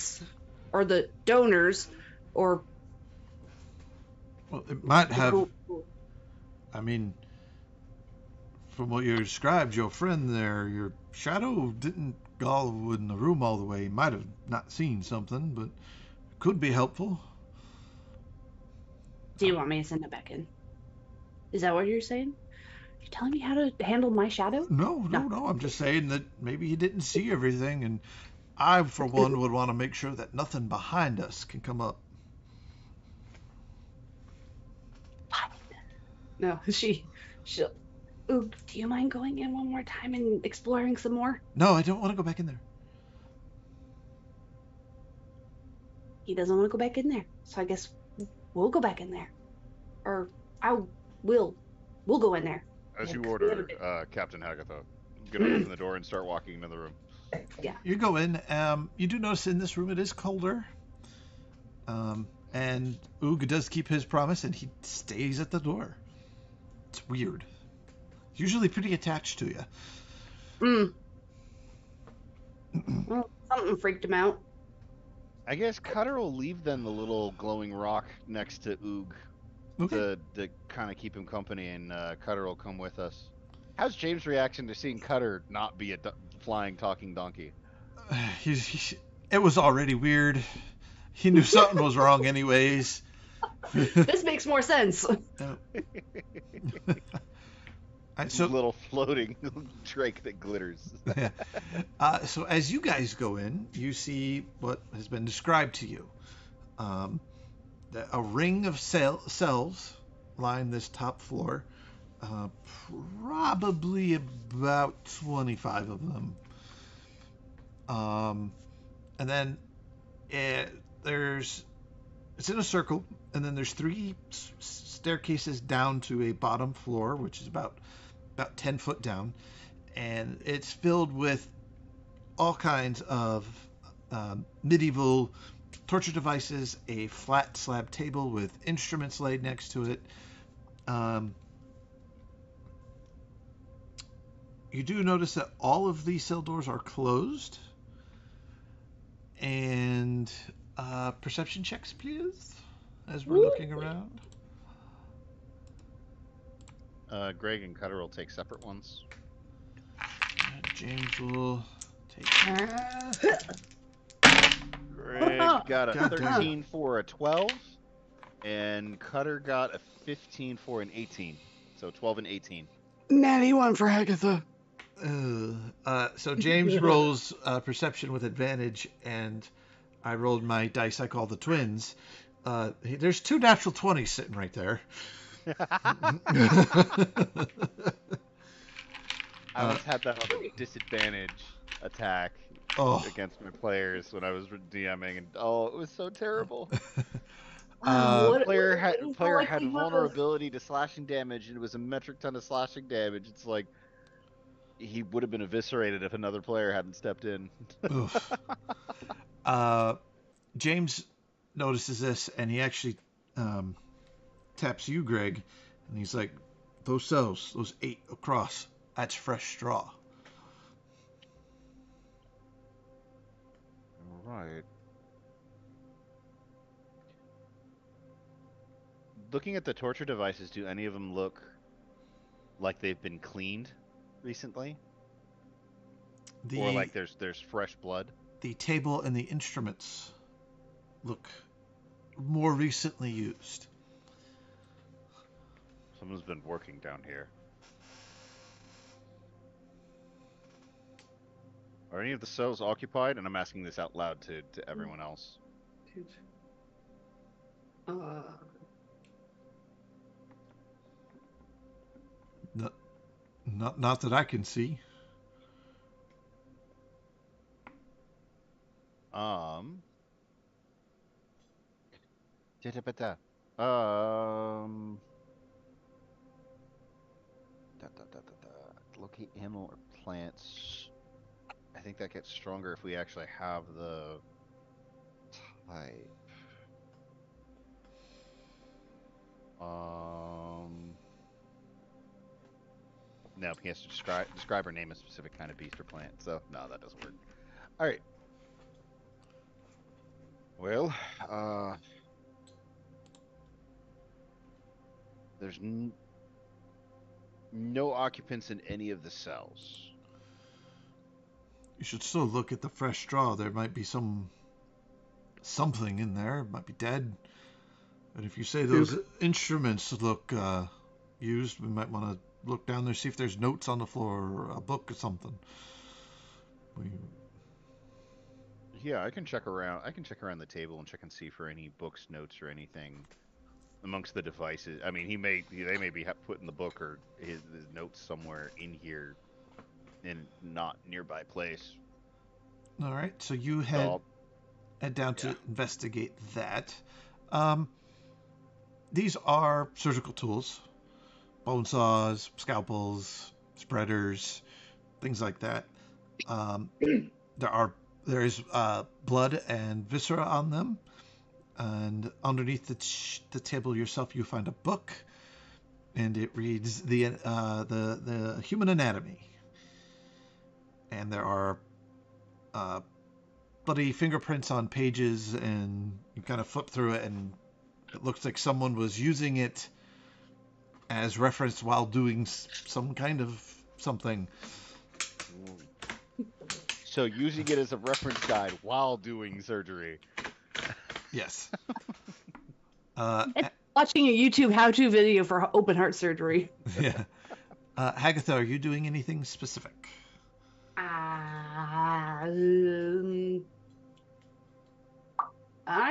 the donors, or. Well, it might have. I mean, from what you described, your friend there, your shadow didn't go in the room all the way. He might have not seen something, but it could be helpful. Do you want me to send it back in? Is that what you're saying? You're telling me how to handle my shadow? No. I'm just saying that maybe he didn't see everything, and I, for one, would want to make sure that nothing behind us can come up. No, she'll. Ooh, do you mind going in one more time and exploring some more? No, I don't want to go back in there. He doesn't want to go back in there, so I guess we'll go back in there, or we'll go in there. As you Yeah, order, Captain Hagatha. I'm gonna open the door and start walking into the room. Yeah. You go in. You do notice in this room it is colder. And Oog does keep his promise, and he stays at the door. It's weird. Usually pretty attached to you. Well, something freaked him out. I guess Cutter will leave then the little glowing rock next to Oog Okay. to kind of keep him company, and Cutter will come with us. How's James' reaction to seeing Cutter not be a flying, talking donkey? It was already weird. He knew something was wrong anyways. This makes more sense. So Little floating drake that glitters. yeah. So as you guys go in, you see what has been described to you. Um, a ring of cells line this top floor. Uh, Probably about 25 of them. And then it, there's it's in a circle, and then there's three staircases down to a bottom floor, which is about 10 foot down, and it's filled with all kinds of medieval torture devices, a flat slab table with instruments laid next to it. You do notice that all of these cell doors are closed. And perception checks, please, as we're looking around. Greg and Cutter will take separate ones. James will take. Greg got a God damn. 13 for a 12, and Cutter got a 15 for an 18. So 12 and 18. Natty one for Hagatha. So James rolls perception with advantage, and I rolled my dice I call the twins. There's 2 natural 20s sitting right there. I always had that on a disadvantage attack against my players when I was DMing, and it was so terrible. Player had vulnerability to slashing damage, and it was a metric ton of slashing damage. It's like he would have been eviscerated if another player hadn't stepped in. James notices this, and he actually taps you, Greg, and he's like, "Those cells, those 8 across, that's fresh straw." Right. Looking at the torture devices, do any of them look like they've been cleaned recently? Or like there's fresh blood? The table and the instruments look more recently used. Someone's been working down here. Are any of the cells occupied? And I'm asking this out loud to everyone else. Not that I can see. Locate animal or plants. I think that gets stronger if we actually have the type. No, he has to describe or name a specific kind of beast or plant. So no, that doesn't work. All right. Well, there's no occupants in any of the cells. You should still look at the fresh straw. There might be something in there. It might be dead. But if you say those instruments look used, we might want to look down there, see if there's notes on the floor or a book or something. Yeah, I can check around. I can check around the table and check and see for any books, notes, or anything amongst the devices. I mean, they may be putting the book or his notes somewhere in here, in not nearby place. All right, so you head down to investigate that. These are surgical tools: bone saws, scalpels, spreaders, things like that. There is blood and viscera on them, and underneath the table yourself, you find a book, and it reads the human anatomy. And there are bloody fingerprints on pages, and you kind of flip through it, and it looks like someone was using it as reference while doing some kind of something. So using it as a reference guide while doing surgery. Yes. It's watching a YouTube how-to video for open heart surgery. Yeah. Hagatha, are you doing anything specific? I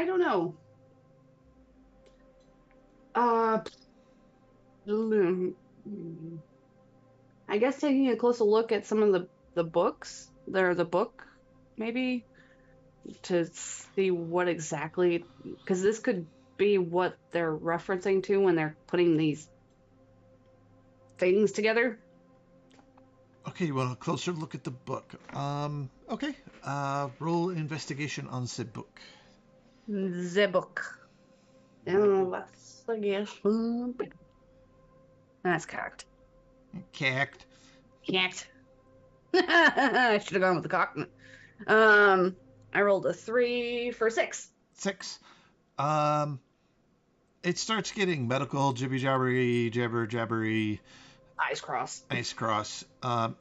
don't know. Uh, I guess taking a closer look at some of the books. The book, maybe, to see what exactly, because this could be what they're referencing to when they're putting these things together. Okay, you want a closer look at the book. Okay. Roll investigation on said book. The book. Investigation. That's cocked. Cacked. Cacked. I should have gone with the cock. I rolled a 3 for 6. 6. It starts getting medical, jibby jabbery, jabbery, Eyes crossed. ice cross.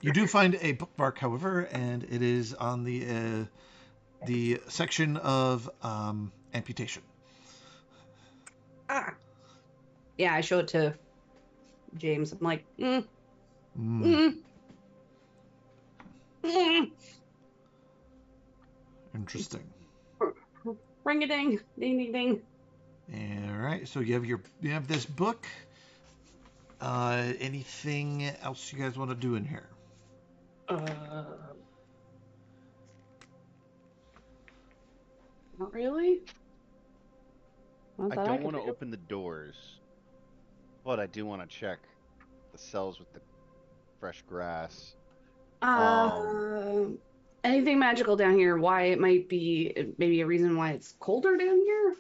You do find a bookmark, however, and it is on the section of amputation. Yeah, I show it to James. I'm like, Interesting. Ring a ding, ding ding ding. All right, so you have this book. Anything else you guys want to do in here? Not really. I don't want to open the doors, but I do want to check the cells with the fresh grass. Anything magical down here? Why it might be maybe a reason why it's colder down here?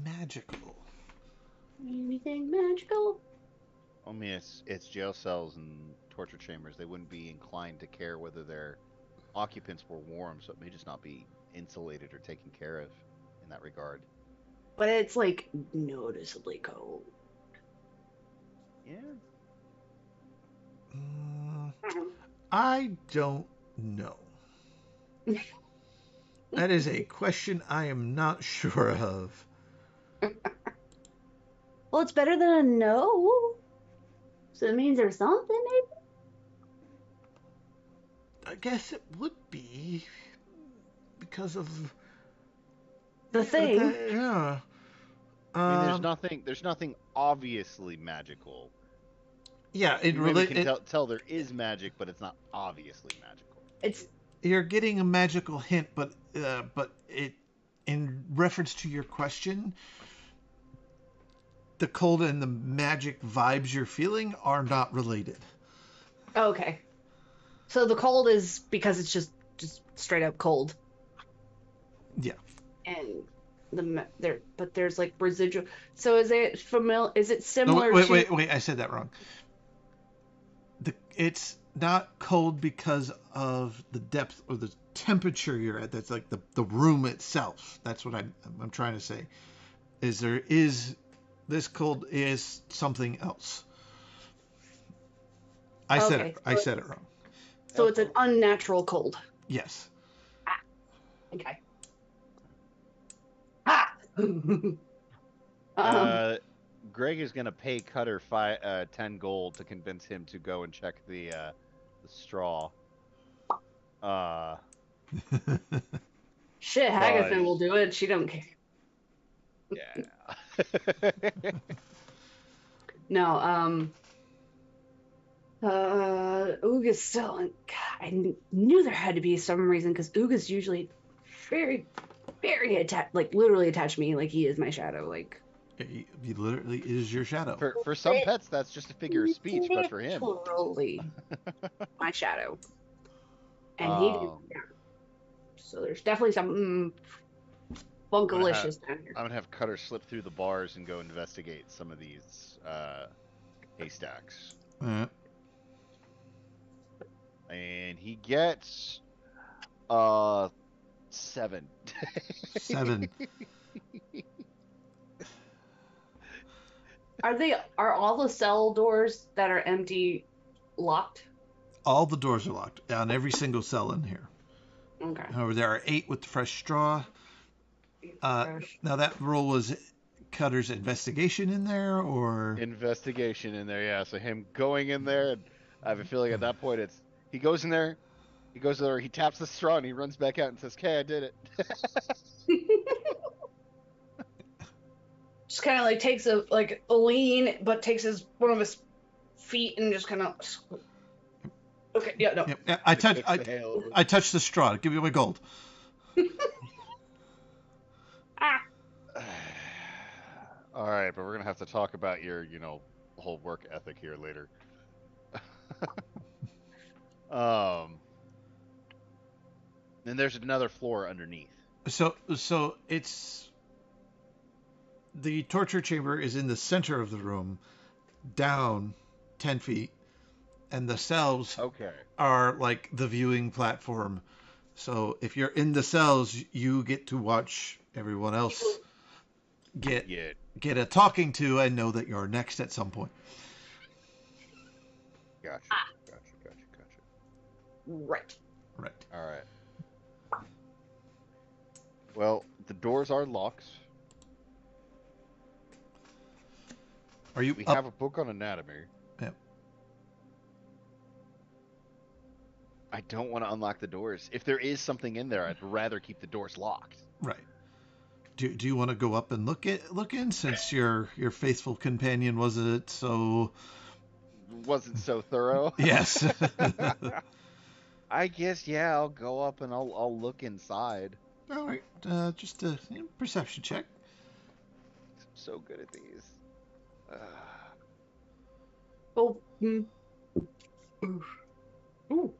Magical. Anything magical? I mean, it's jail cells and torture chambers. They wouldn't be inclined to care whether their occupants were warm, so it may just not be insulated or taken care of in that regard. But it's like noticeably cold. Yeah. I don't know. That is a question I am not sure of. Well, it's better than a no. So it means there's something, maybe? I guess it would be because of the thing. Yeah. I mean, there's nothing obviously magical. Yeah, we can tell there is magic, but it's not obviously magical. You're getting a magical hint, but it, in reference to your question, the cold and the magic vibes you're feeling are not related. Okay. So the cold is because it's just straight up cold. Yeah. And there's like residual. So is it familiar? Is it similar? No, wait! I said that wrong. It's not cold because of the depth or the temperature you're at. That's like the room itself. That's what I'm trying to say. This cold is something else. I said it wrong. So it's an unnatural cold. Yes. Okay. Greg is gonna pay Cutter 10 gold to convince him to go and check the straw. Shit, Hagatha will do it. She don't care. Yeah. No, Ooga's still. I knew there had to be some reason because Ooga's usually very, very attached, like literally attached to me, like he is my shadow, like. He literally is your shadow. For some pets, that's just a figure of speech, but for him, literally my shadow, and he did. Yeah. So there's definitely some funkalicious down here. I'm gonna have Cutter slip through the bars and go investigate some of these haystacks. And he gets 7. 7. Are all the cell doors that are empty locked? All the doors are locked on every single cell in here. Okay. However, there are 8 with the fresh straw. Now that roll was Cutter's investigation in there, or Investigation in there, yeah. So him going in there, and I have a feeling at that point he goes in there, he taps the straw, and he runs back out and says, "Okay, I did it." Just kind of like takes a lean, but takes one of his feet and just kind of. Okay, yeah, no. yeah, I touched the straw. Give me my gold. Ah. All right, but we're gonna have to talk about your, whole work ethic here later. Then there's another floor underneath. So it's the torture chamber is in the center of the room, down 10 feet, and the cells Okay. are like the viewing platform. So if you're in the cells, you get to watch everyone else get a talking to and know that you're next at some point. Gotcha. Right. All right. Well, the doors are locked. We have a book on anatomy. Yeah. I don't want to unlock the doors. If there is something in there, I'd rather keep the doors locked. Right. Do you want to go up and look in, since your faithful companion wasn't so thorough? Yes. I guess, yeah, I'll go up and I'll look inside. All right. Just a perception check. I'm so good at these. Oh.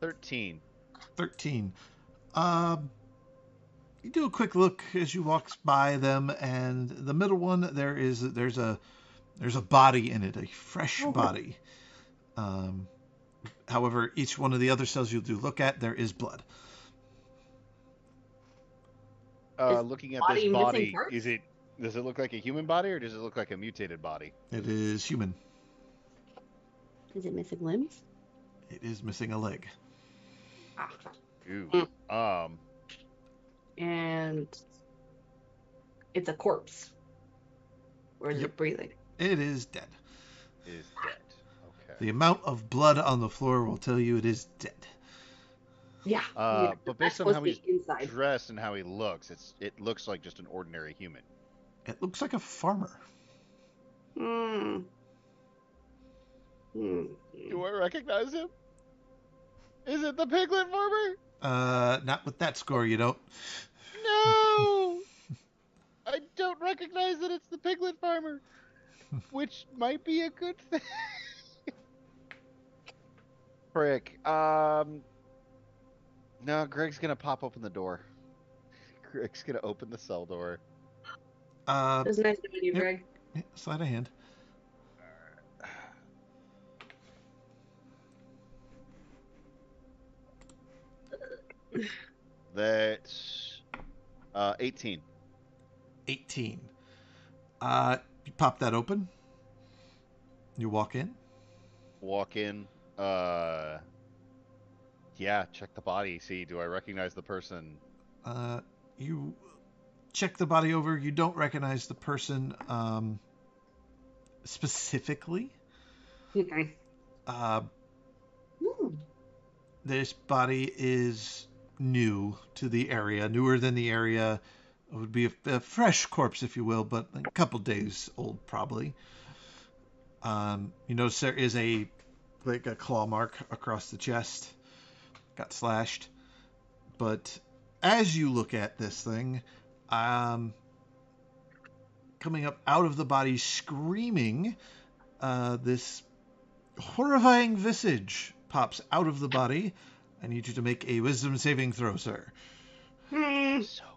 13. 13. You do a quick look as you walk by them, and the middle one there's a body in it, a fresh body. However, each one of the other cells you do look at, there is blood. Looking at this body, does it look like a human body, or does it look like a mutated body? It is human. Is it missing limbs? It is missing a leg. Ooh. And it's a corpse. Or is it breathing? It is dead. It is dead. Okay. The amount of blood on the floor will tell you it is dead. Yeah. But based on how he's dressed and how he looks, it looks like just an ordinary human. It looks like a farmer. Do I recognize him? Is it the piglet farmer? Not with that score, you don't. No! I don't recognize that it's the piglet farmer, which might be a good thing. Frick. No, Greg's gonna pop open the door. Greg's gonna open the cell door. It was nice to meet you, Greg. Yeah, slide a hand. That's 18. 18. You pop that open. You walk in. Yeah, check the body. See, do I recognize the person? You check the body over. You don't recognize the person specifically. Okay. This body is new to the area, newer than the area. It would be a fresh corpse, if you will, but a couple days old, probably. You notice there is a claw mark across the chest. Got slashed. But as you look at this thing, coming up out of the body screaming, this horrifying visage pops out of the body. I need you to make a wisdom saving throw, sir. So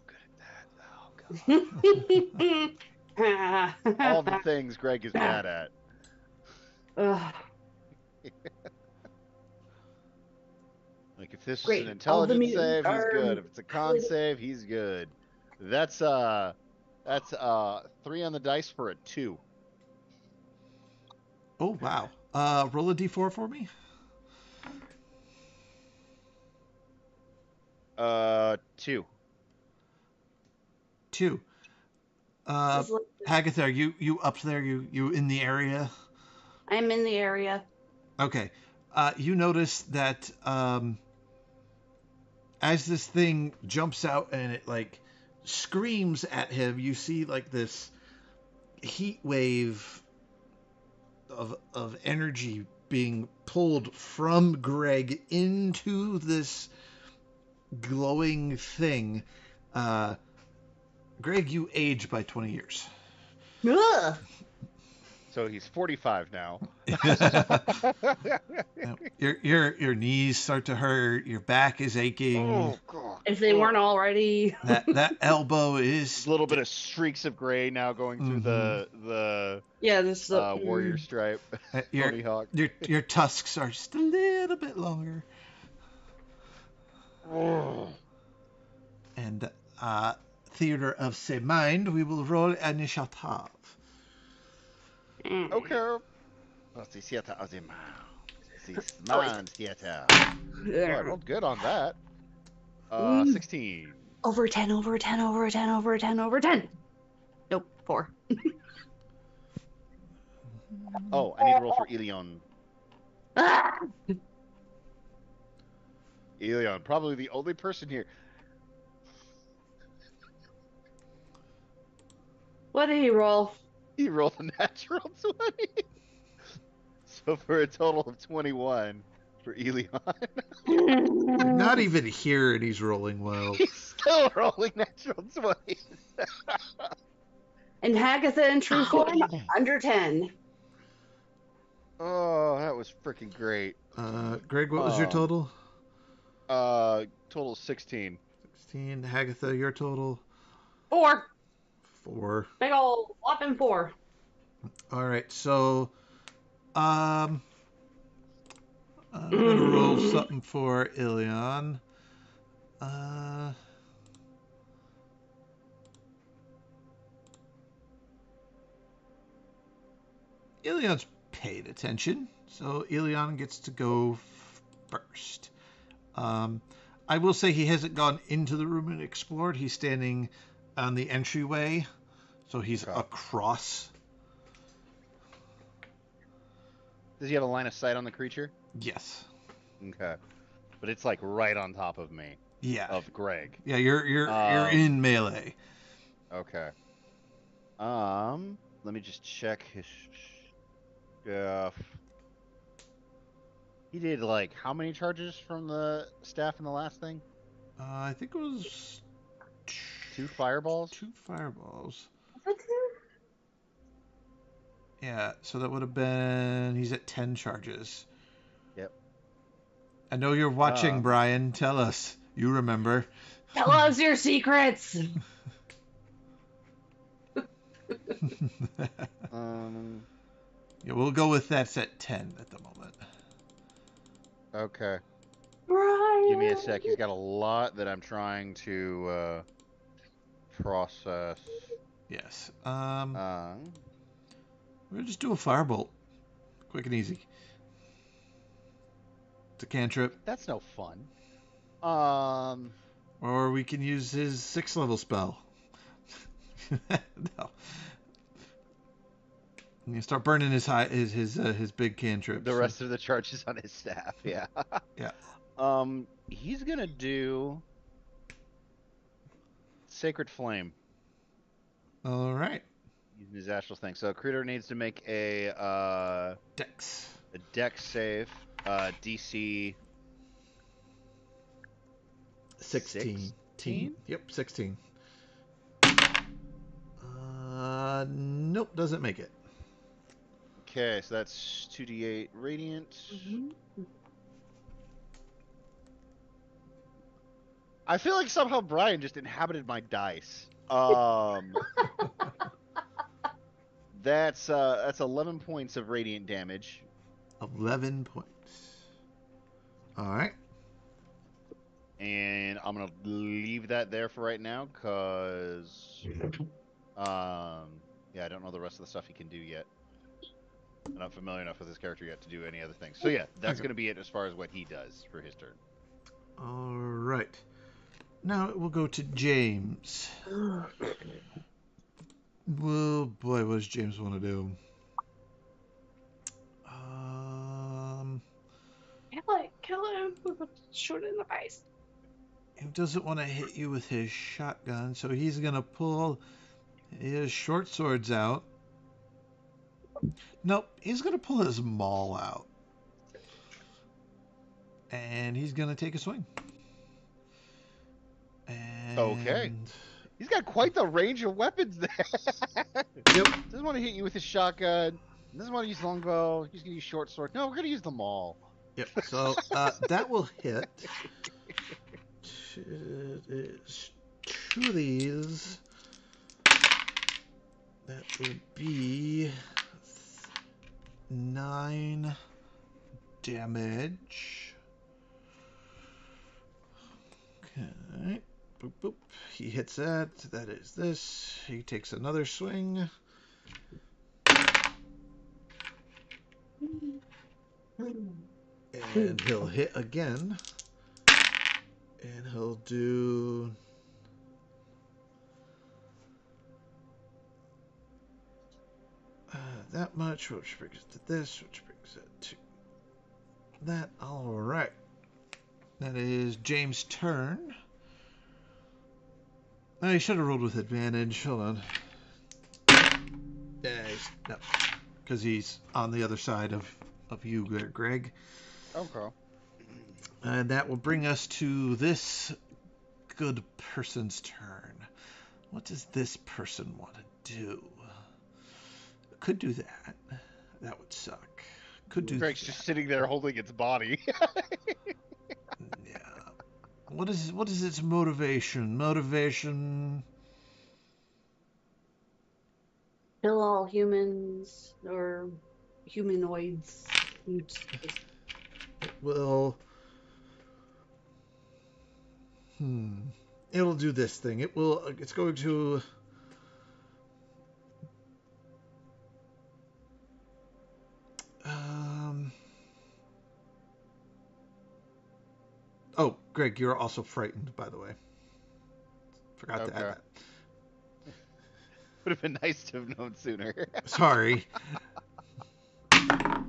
good at that. Oh, God. All the things Greg is bad at. Like, if this is an intelligence save, he's good. If it's a con save, he's good. That's 3 on the dice for a 2. Oh, wow. Roll a d4 for me. 2. 2. Uh, Just like- Hagatha, are you up there? You in the area? I'm in the area. Okay. You notice that as this thing jumps out and it like screams at him, you see like this heat wave of energy being pulled from Greg into this glowing thing. Greg, you age by 20 years. Ugh. So he's 45 now. your knees start to hurt. Your back is aching. Oh god. If they weren't already. That elbow is A little bit of streaks of gray now going through the Yeah, this warrior stripe. your, Tony Hawk. your tusks are just a little bit longer. And Theater of Say Mind, we will roll initiative. Okay. What's the theater of the mind? The mind theater. Oh, I rolled good on that. 16. Over 10, over 10, over 10, over 10, over 10. Nope, 4. Oh, I need to roll for Elion. Ah! Elion, probably the only person here. What did he roll? He rolled a natural 20. So for a total of 21 for Elion. Not even here, and he's rolling well. He's still rolling natural 20. And Hagatha in true form, under 10. Oh, that was freaking great. Greg, what was your total? Total 16. 16. Hagatha, your total? 4. 4. Big ol' whopping 4. All right, so I'm gonna roll something for Ilion. Ilion's paid attention, so Ilion gets to go first. I will say he hasn't gone into the room and explored. He's standing on the entryway, so he's across. Does he have a line of sight on the creature? Yes. Okay. But it's like right on top of me. Yeah. Of Greg. Yeah, you're in melee. Okay. Let me just check his stuff. He did like how many charges from the staff in the last thing? I think it was 2 fireballs. 2 fireballs. Yeah, so that would have been. He's at 10 charges. Yep. I know you're watching, Brian. Tell us. You remember. Tell us your secrets. Yeah, we'll go with that's at 10 at the moment. Okay. Brian. Give me a sec. He's got a lot that I'm trying to process. Yes. We'll just do a firebolt. Quick and easy. It's a cantrip. That's no fun. Or we can use his 6th level spell. No. You start burning his big cantrip. The rest of the charges on his staff, yeah. Yeah. He's gonna do Sacred Flame. All right. Using his astral thing. So Critter needs to make a Dex. Dex save. DC 16. 16? Yep, 16. Nope, doesn't make it. Okay, so that's 2d8 radiant. I feel like somehow Brian just inhabited my dice. That's 11 points of radiant damage. 11 points. All right. And I'm gonna leave that there for right now, cause yeah, I don't know the rest of the stuff he can do yet. I'm not familiar enough with his character yet to do any other things. So yeah, that's gonna be it as far as what he does for his turn. All right. Now we'll go to James. Oh boy, what does James want to do? Um, Kill him. Shoot it in the face. he doesn't want to hit you with his shotgun, so he's gonna pull his short swords out. Nope, he's gonna pull his maul out, and he's gonna take a swing. And Okay. He's got quite the range of weapons there. Yep. Doesn't want to hit you with his shotgun. Doesn't want to use longbow. He's gonna use short sword. No, we're gonna use them all. Yep. So that will hit. It is two of these. That would be 9 damage. Okay. Boop, boop. He hits that. That is this. He takes another swing. And he'll hit again. And he'll do... that much, which brings it to this, which brings it to that. All right. That is James' turn. I should have rolled with advantage. Hold on. Yeah, no, because he's on the other side of you there, Greg. Okay. And that will bring us to this good person's turn. What does this person want to do? Could do that. That would suck. Could do Greg's that. just sitting there holding its body. Yeah. What is its motivation? Motivation. Kill all humans or humanoids. Well, it'll do this thing. It's going to Oh, Greg, you're also frightened, by the way. Forgot to add that. Would have been nice to have known sooner. Sorry.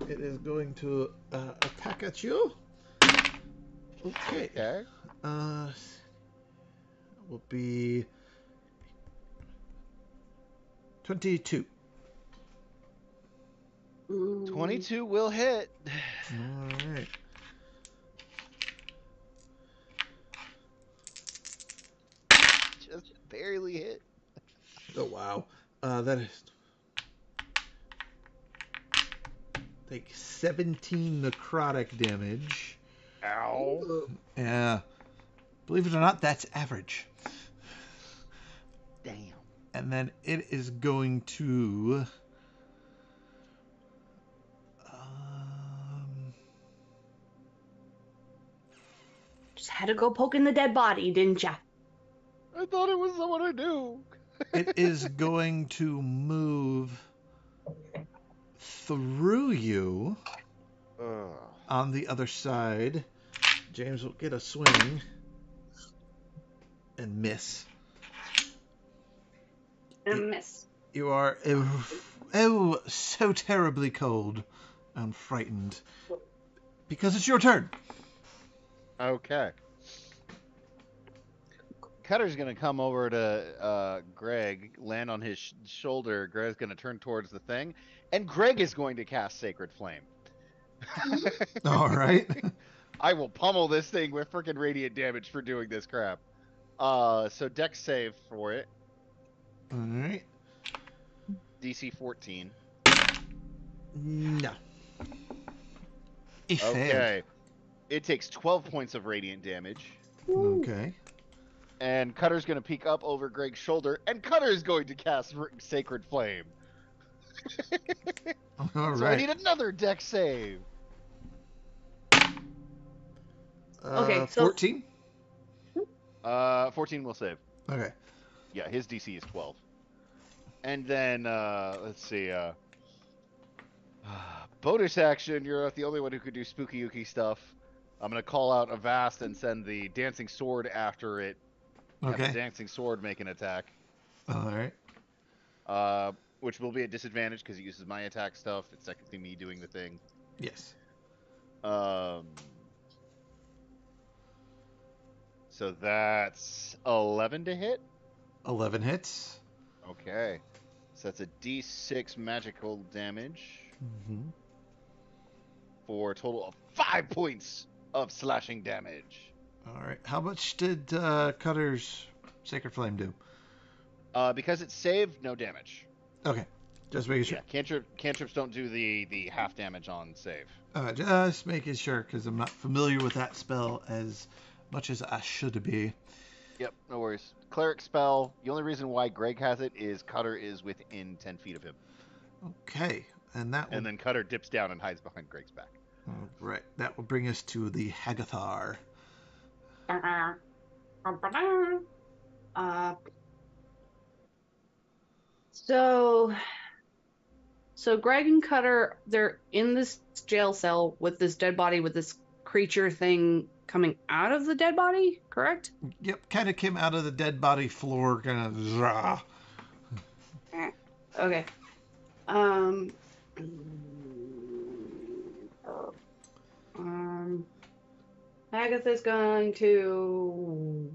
It is going to attack at you. Okay. Okay. Will be 22. 22 will hit. All right. Just barely hit. Oh wow. That is take 17 necrotic damage. Ow. Yeah. Believe it or not, that's average. Damn. And then it is going to Just had to go poking the dead body, didn't ya? I thought it was someone I knew. it is going to move through you on the other side. James will get a swing and miss. And miss. You are so terribly cold and frightened because it's your turn. Okay. Cutter's gonna come over to Greg, land on his shoulder. Greg's gonna turn towards the thing, and Greg is going to cast Sacred Flame. All right. I will pummel this thing with freaking radiant damage for doing this crap. So Dex save for it. All right. DC 14. No. He failed. Okay. It takes 12 points of radiant damage. Okay. And Cutter's going to peek up over Greg's shoulder, and Cutter is going to cast Sacred Flame. All So right. I need another Dex save. Okay, so 14? 14 will save. Okay. Yeah, his DC is 12. And then, let's see, bonus action, you're not the only one who could do spooky yuki stuff. I'm going to call out Avast and send the dancing sword after it. Have Okay. the dancing sword make an attack. All right. which will be a disadvantage because it uses my attack stuff. It's technically me doing the thing. Yes. Um, so that's 11 to hit. 11 hits. Okay. So that's a D6 magical damage Mm-hmm. for a total of 5 points of slashing damage. All right. How much did Cutter's Sacred Flame do? Because it's saved, no damage. Okay. Just making sure. Yeah, cantrips don't do the half damage on save. Just making sure, because I'm not familiar with that spell as much as I should be. Yep, no worries. Cleric spell. The only reason why Greg has it is Cutter is within 10 feet of him. Okay. And that will... And then Cutter dips down and hides behind Greg's back. Right. That will bring us to the Hagathar. So Greg and Cutter, they're in this jail cell with this dead body with this creature thing coming out of the dead body, correct? Yep. Kind of came out of the dead body floor, kind of... Okay. Agatha's going to...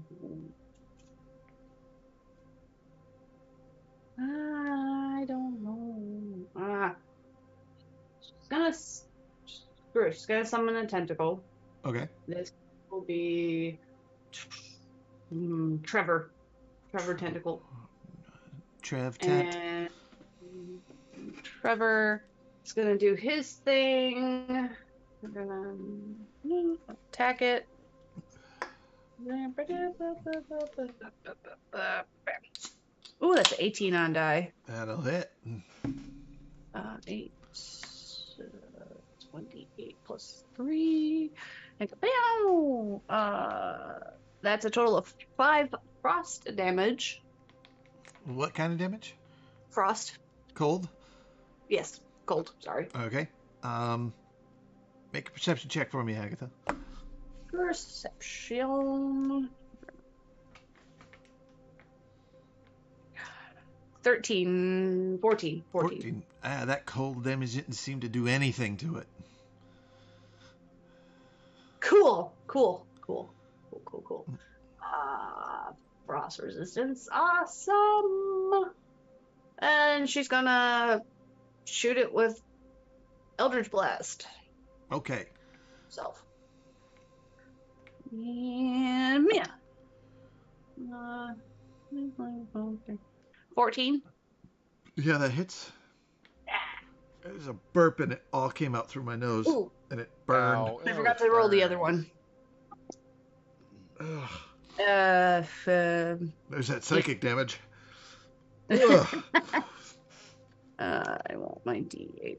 I don't know. She's gonna summon a tentacle. Okay. This will be Trevor tentacle. Trev tent. And Trevor is gonna do his thing. We're gonna attack it. Ooh, that's 18 on die. That'll hit. 8, 28 plus 3. And bam! That's a total of 5 frost damage. What kind of damage? Frost. Cold? Yes, cold. Sorry. Okay. Make a perception check for me, Agatha. Perception. 13, 14. That cold damage didn't seem to do anything to it. Cool. Frost resistance. Awesome. And she's gonna shoot it with Eldritch Blast. Okay. Self. And yeah. 14. Yeah, that hits. There's a burp and it all came out through my nose. Ooh. And it burned. Ow, I forgot to roll the other one. Ugh. There's that psychic damage. I want my D8.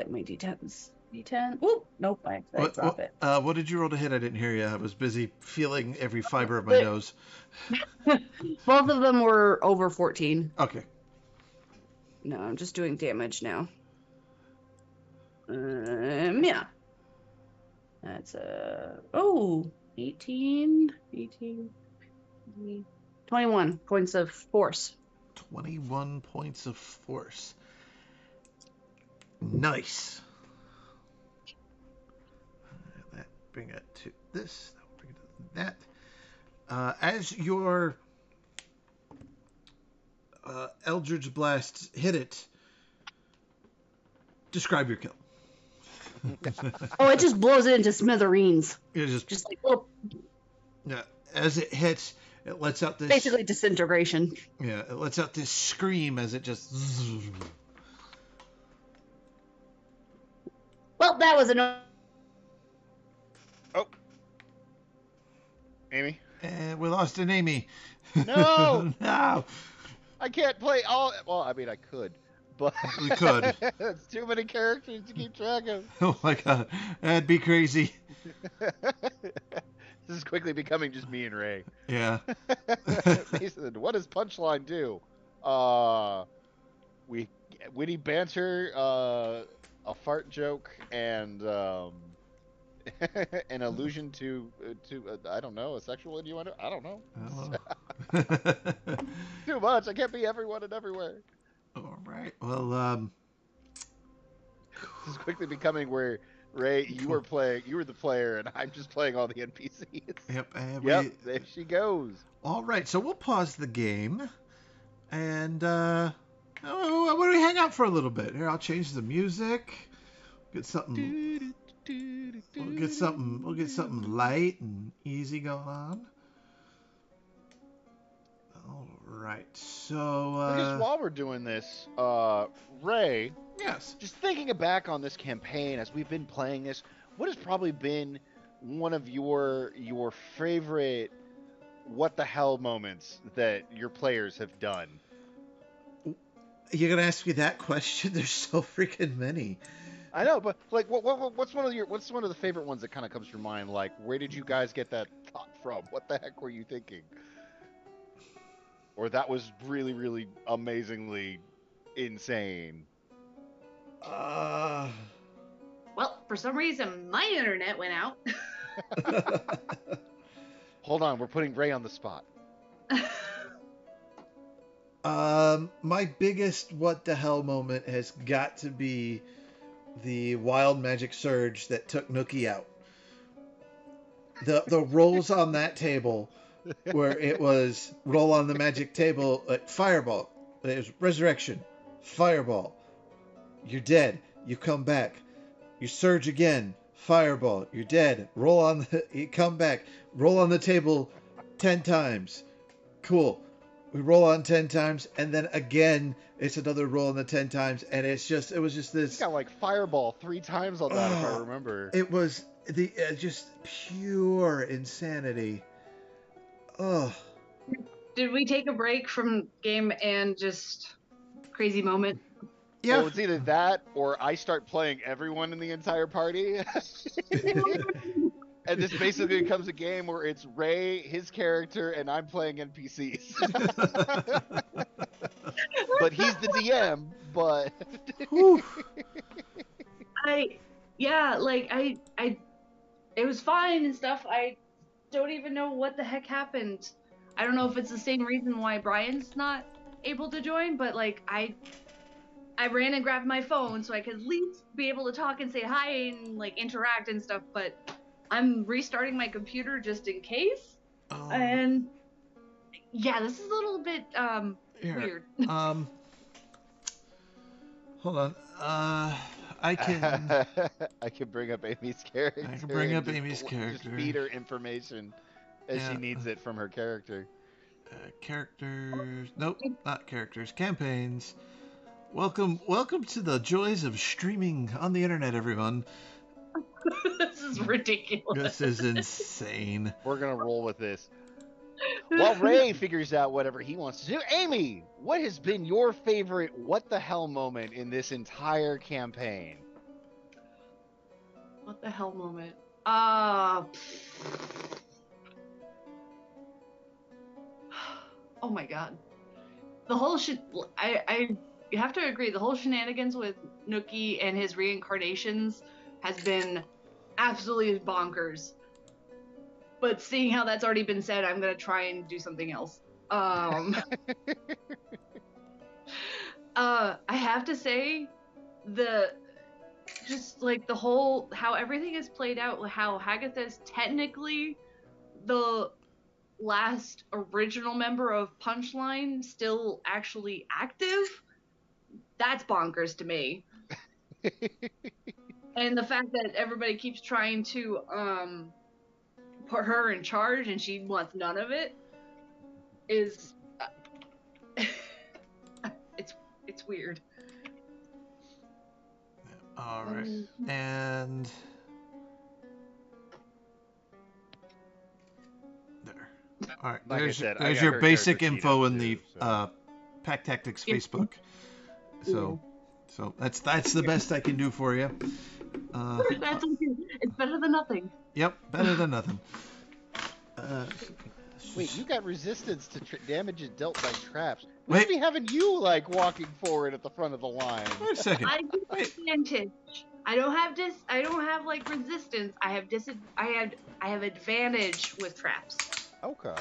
My D10s. D10. Oop. Nope. I drop it. What did you roll to hit? I didn't hear you. I was busy feeling every fiber of my nose. Both of them were over 14. Okay. No, I'm just doing damage now. Yeah. That's 18, 21 points of force. 21 points of force. Nice. That bring it to this. That will bring it to that. As your Eldritch Blast hit it, describe your kill. Oh, it just blows it into smithereens. It Just like, oh, yeah. As it hits, it lets out this. basically disintegration. Yeah, it lets out this scream as it just. Well, that was annoying. Oh. Amy? And we lost an Amy. No! No! I can't play all... Well, I mean, I could, but... We could. It's too many characters to keep track of. Oh my god, that'd be crazy. This is quickly becoming just me and Ray. Yeah. Mason, what does Punchline do? Witty banter, a fart joke, and an allusion to I don't know, a sexual innuendo. I don't know. Oh. Too much. I can't be everyone and everywhere. All right. Well, This is quickly becoming where Ray, you were the player, and I'm just playing all the NPCs. yep. And Yep, there she goes. All right. So we'll pause the game, and why don't we hang out for a little bit? Here, I'll change the music. Get something. We'll get something light and easy going on. All right. So. I guess while we're doing this, Ray. Yes. Just thinking back on this campaign as we've been playing this, what has probably been one of your favorite what the hell moments that your players have done? You're gonna ask me that question? There's so freaking many. I know, but like, what's one of the favorite ones that kind of comes to your mind? Like, where did you guys get that thought from? What the heck were you thinking? Or that was really, really amazingly insane. Well, for some reason, my internet went out. Hold on, we're putting Ray on the spot. My biggest what the hell moment has got to be the wild magic surge that took Nookie out. The rolls on that table, where it was roll on the magic table, fireball. It was resurrection, fireball. You're dead. You come back. You surge again. Fireball. You're dead. You come back. Roll on the table 10 times. Cool. We roll on 10 times, and then again, it's another roll on the 10 times, and it was just this. It's got like fireball 3 times on that, if I remember. It was the just pure insanity. Oh. Did we take a break from game and just crazy moment? Yeah. Well, it's either that or I start playing everyone in the entire party. And this basically becomes a game where it's Ray, his character, and I'm playing NPCs. But he's the DM, but... It was fine and stuff. I don't even know what the heck happened. I don't know if it's the same reason why Brian's not able to join, but like I ran and grabbed my phone so I could at least be able to talk and say hi and like interact and stuff, but I'm restarting my computer just in case. And yeah, this is a little bit weird. Hold on. I can bring up Amy's character. I can bring up Amy's character. Just feed her information as she needs it from her character. Characters. Nope, not characters. Campaigns. Welcome to the joys of streaming on the internet, everyone. This is ridiculous. This is insane. We're gonna roll with this. While Ray figures out whatever he wants to do, Amy, what has been your favorite what the hell moment in this entire campaign? What the hell moment? Oh my god. The whole you have to agree, the whole shenanigans with Nookie and his reincarnations has been absolutely bonkers. But seeing how that's already been said, I'm gonna try and do something else. I have to say, just like the whole, how everything is played out, how Hagatha is technically the last original member of Punchline still actually active, that's bonkers to me. And the fact that everybody keeps trying to put her in charge and she wants none of it is it's weird. All right. And there. All right. Like there's your basic info in the Pack Tactics Facebook. So that's the best I can do for you. That's okay. It's better than nothing. Yep, better than nothing. Wait, you got resistance to damages dealt by traps. Wait. We'd be having you like walking forward at the front of the line. Wait a second. I do advantage. I don't have like resistance. I have advantage with traps. Okay.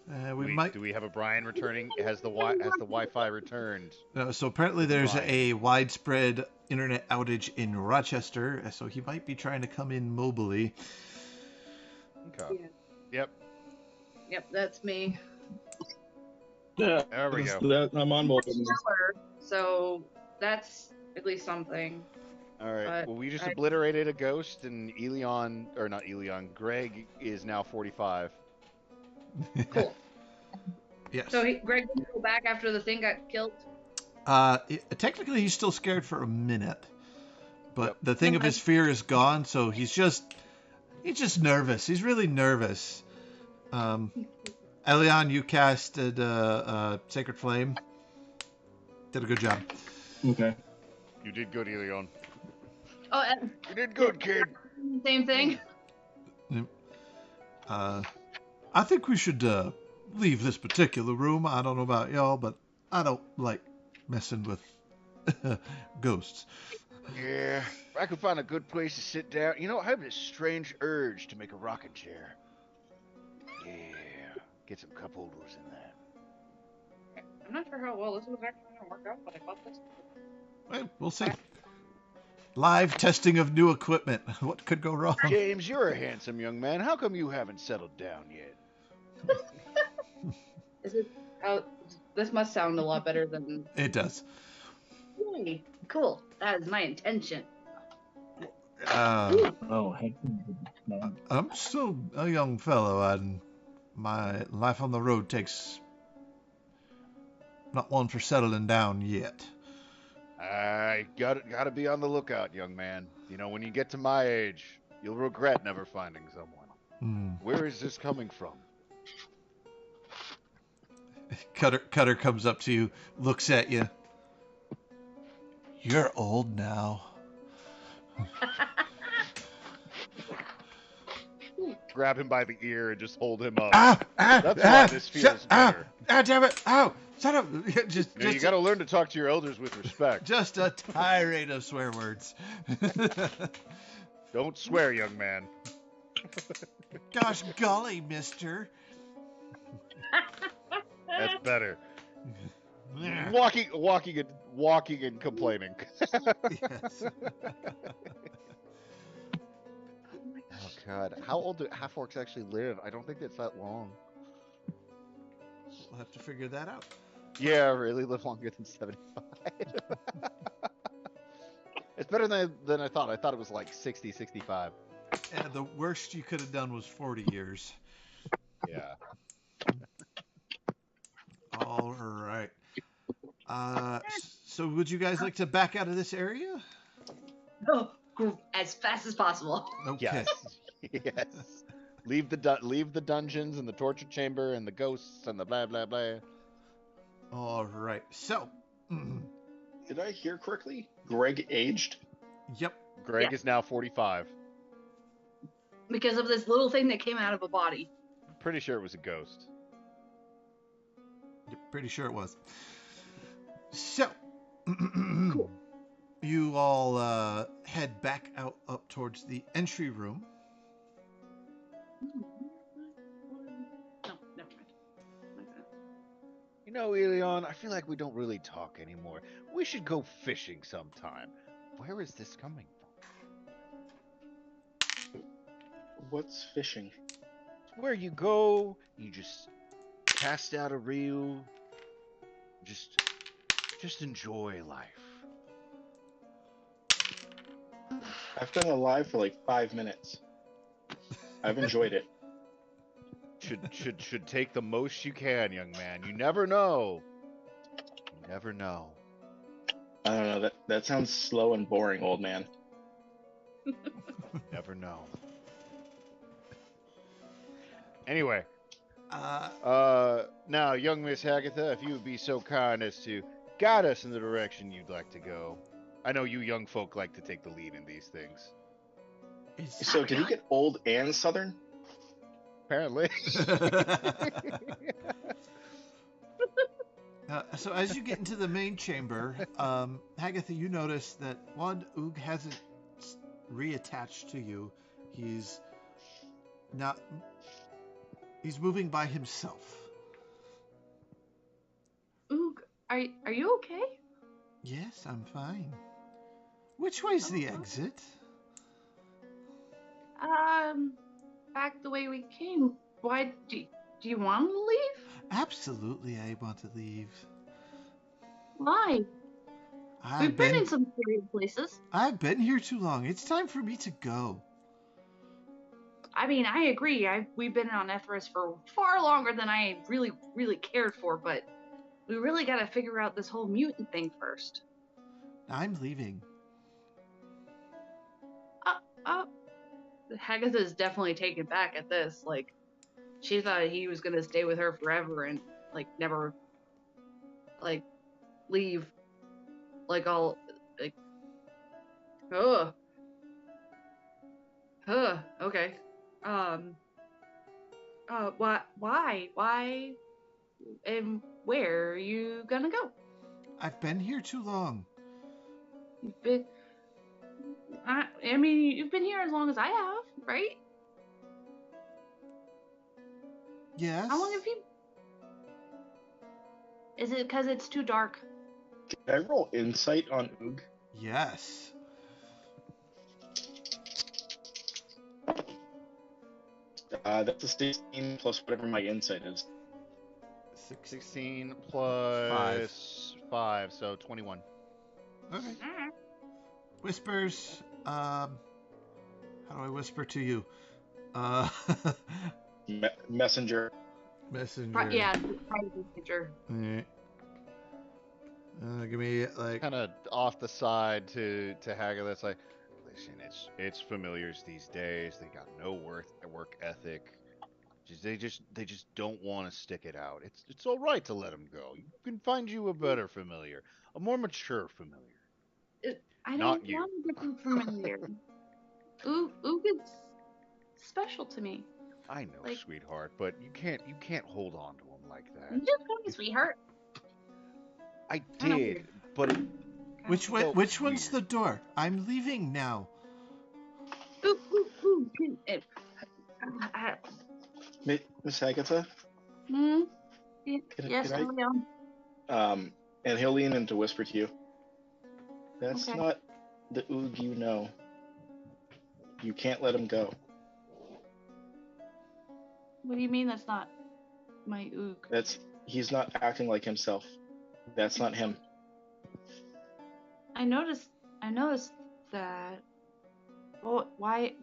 We might. Do we have a Brian returning? Has the Wi-Fi returned? So apparently there's Brian. a widespread internet outage in Rochester, so he might be trying to come in mobily. Okay. Yeah. Yep. Yep, that's me. Yeah, There we go. I'm on mobile. So that's at least something. All right. But Well, we just obliterated a ghost, and Greg is now 45. Cool. Yes. So Greg didn't go back after the thing got killed? Technically, he's still scared for a minute, but Yep. the thing of his fear is gone. So he's just nervous. He's really nervous. Elion, you casted Sacred Flame. Did a good job. Okay. You did good, Elion. Oh, You did good, kid. same thing. I think we should leave this particular room. I don't know about y'all, but I don't like messing with ghosts. Yeah. If I could find a good place to sit down. You know, I have this strange urge to make a rocking chair. Yeah. Get some cup holders in that. I'm not sure how well this was actually going to work out, but I thought this. Well, we'll see. Live testing of new equipment. What could go wrong? James, you're a handsome young man. How come you haven't settled down yet? Is it? This must sound a lot better than. It does. Yay, cool. That is my intention. Oh, heck. I'm still a young fellow, and my life on the road takes not one for settling down yet. I gotta be on the lookout, young man. You know, when you get to my age, you'll regret never finding someone. Where is this coming from? Cutter comes up to you, looks at you. You're old now. Grab him by the ear and just hold him up. That's why this feels better. Damn it! Ow! Shut up! You gotta learn to talk to your elders with respect. Just a tirade of swear words. Don't swear, young man. Gosh golly, mister. That's better. Walking and complaining. Yes. Oh God, how old do half orcs actually live? I don't think it's that long. We'll have to figure that out. Yeah, really live longer than 75. It's better than I thought. I thought it was like 60, 65. And the worst you could have done was 40 years. Yeah. All right. So would you guys like to back out of this area? Oh, as fast as possible. Okay. Yes. Yes. Leave the dungeons and the torture chamber and the ghosts and the blah blah blah. All right. So. Did I hear correctly? Greg aged? Yep. Greg is now 45. Because of this little thing that came out of a body. Pretty sure it was a ghost. Pretty sure it was. So. Cool. You all head back out up towards the entry room. No, never mind. You know, Elion, I feel like we don't really talk anymore. We should go fishing sometime. Where is this coming from? What's fishing? Where you go, you just cast out a reel. Just enjoy life. I've been alive for like 5 minutes. I've enjoyed it. Should take the most you can, young man. You never know. You never know. I don't know. That sounds slow and boring, old man. Never know. Anyway. Now, young Miss Hagatha, if you would be so kind as to guide us in the direction you'd like to go. I know you young folk like to take the lead in these things. So did he get old and southern? Apparently. So as you get into the main chamber, Hagatha, you notice that one, Oog hasn't reattached to you. He's moving by himself. Are you okay? Yes, I'm fine. Which way's the Oh, exit? back the way we came. Why do you want to leave? Absolutely, I want to leave. Why? I've We've been been in some scary places. I've been here too long. It's time for me to go. I mean, I agree. We've been on Ethris for far longer than I really cared for, but we really got to figure out this whole mutant thing first. I'm leaving. Uh, Hagatha's definitely taken back at this. Like, she thought he was gonna stay with her forever and like never like leave. Like all like, ugh, okay. Um, why, and where are you gonna go? I've been here too long. You've been, I mean, you've been here as long as I have, right? Yes. How long have you? Is it because it's too dark? Can I roll insight on Oog? Yes. That's a 16 plus whatever my insight is. 16 plus 5, so 21. Okay. Whispers. How do I whisper to you? Uh, Messenger. messenger. Yeah, private messenger. Alright. Give me like. Kind of off the side to Haggar. That's like, listen, it's familiars these days. They got no work ethic. They just don't want to stick it out. It's all right to let them go. You can find you a better familiar, a more mature familiar. I Not don't you. want a different familiar. Oog is special to me. I know, Like, sweetheart, but you can't hold on to him like you that. just call me sweetheart. I Kinda did, weird. but it Which way? felt Which one's the weird. door? I'm leaving now. Ooh. Miss Agatha? Hmm? Can Yes, I? Leon. And he'll lean in to whisper to you. That's Okay. not the Oog you know. You can't let him go. What do you mean that's not my Oog? He's not acting like himself. That's not him. I noticed that. Well, why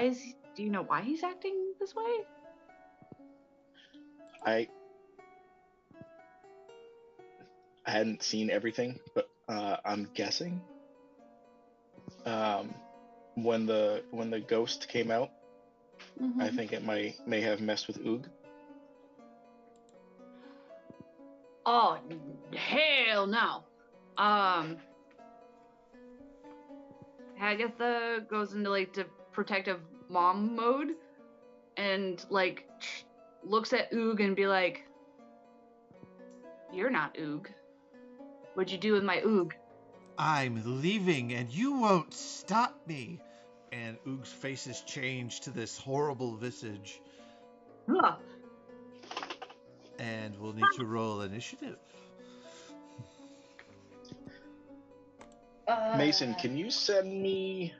is he, do you know why he's acting this way? I hadn't seen everything, but I'm guessing. When the ghost came out, I think it may have messed with Oog. Oh, hell no. Hagatha goes into like the protective mom mode and like looks at Oog and be like, "You're not Oog. What'd you do with my Oog?" I'm leaving, and you won't stop me. And Oog's face has changed to this horrible visage. Ugh. And we'll need to roll initiative. Mason, can you send me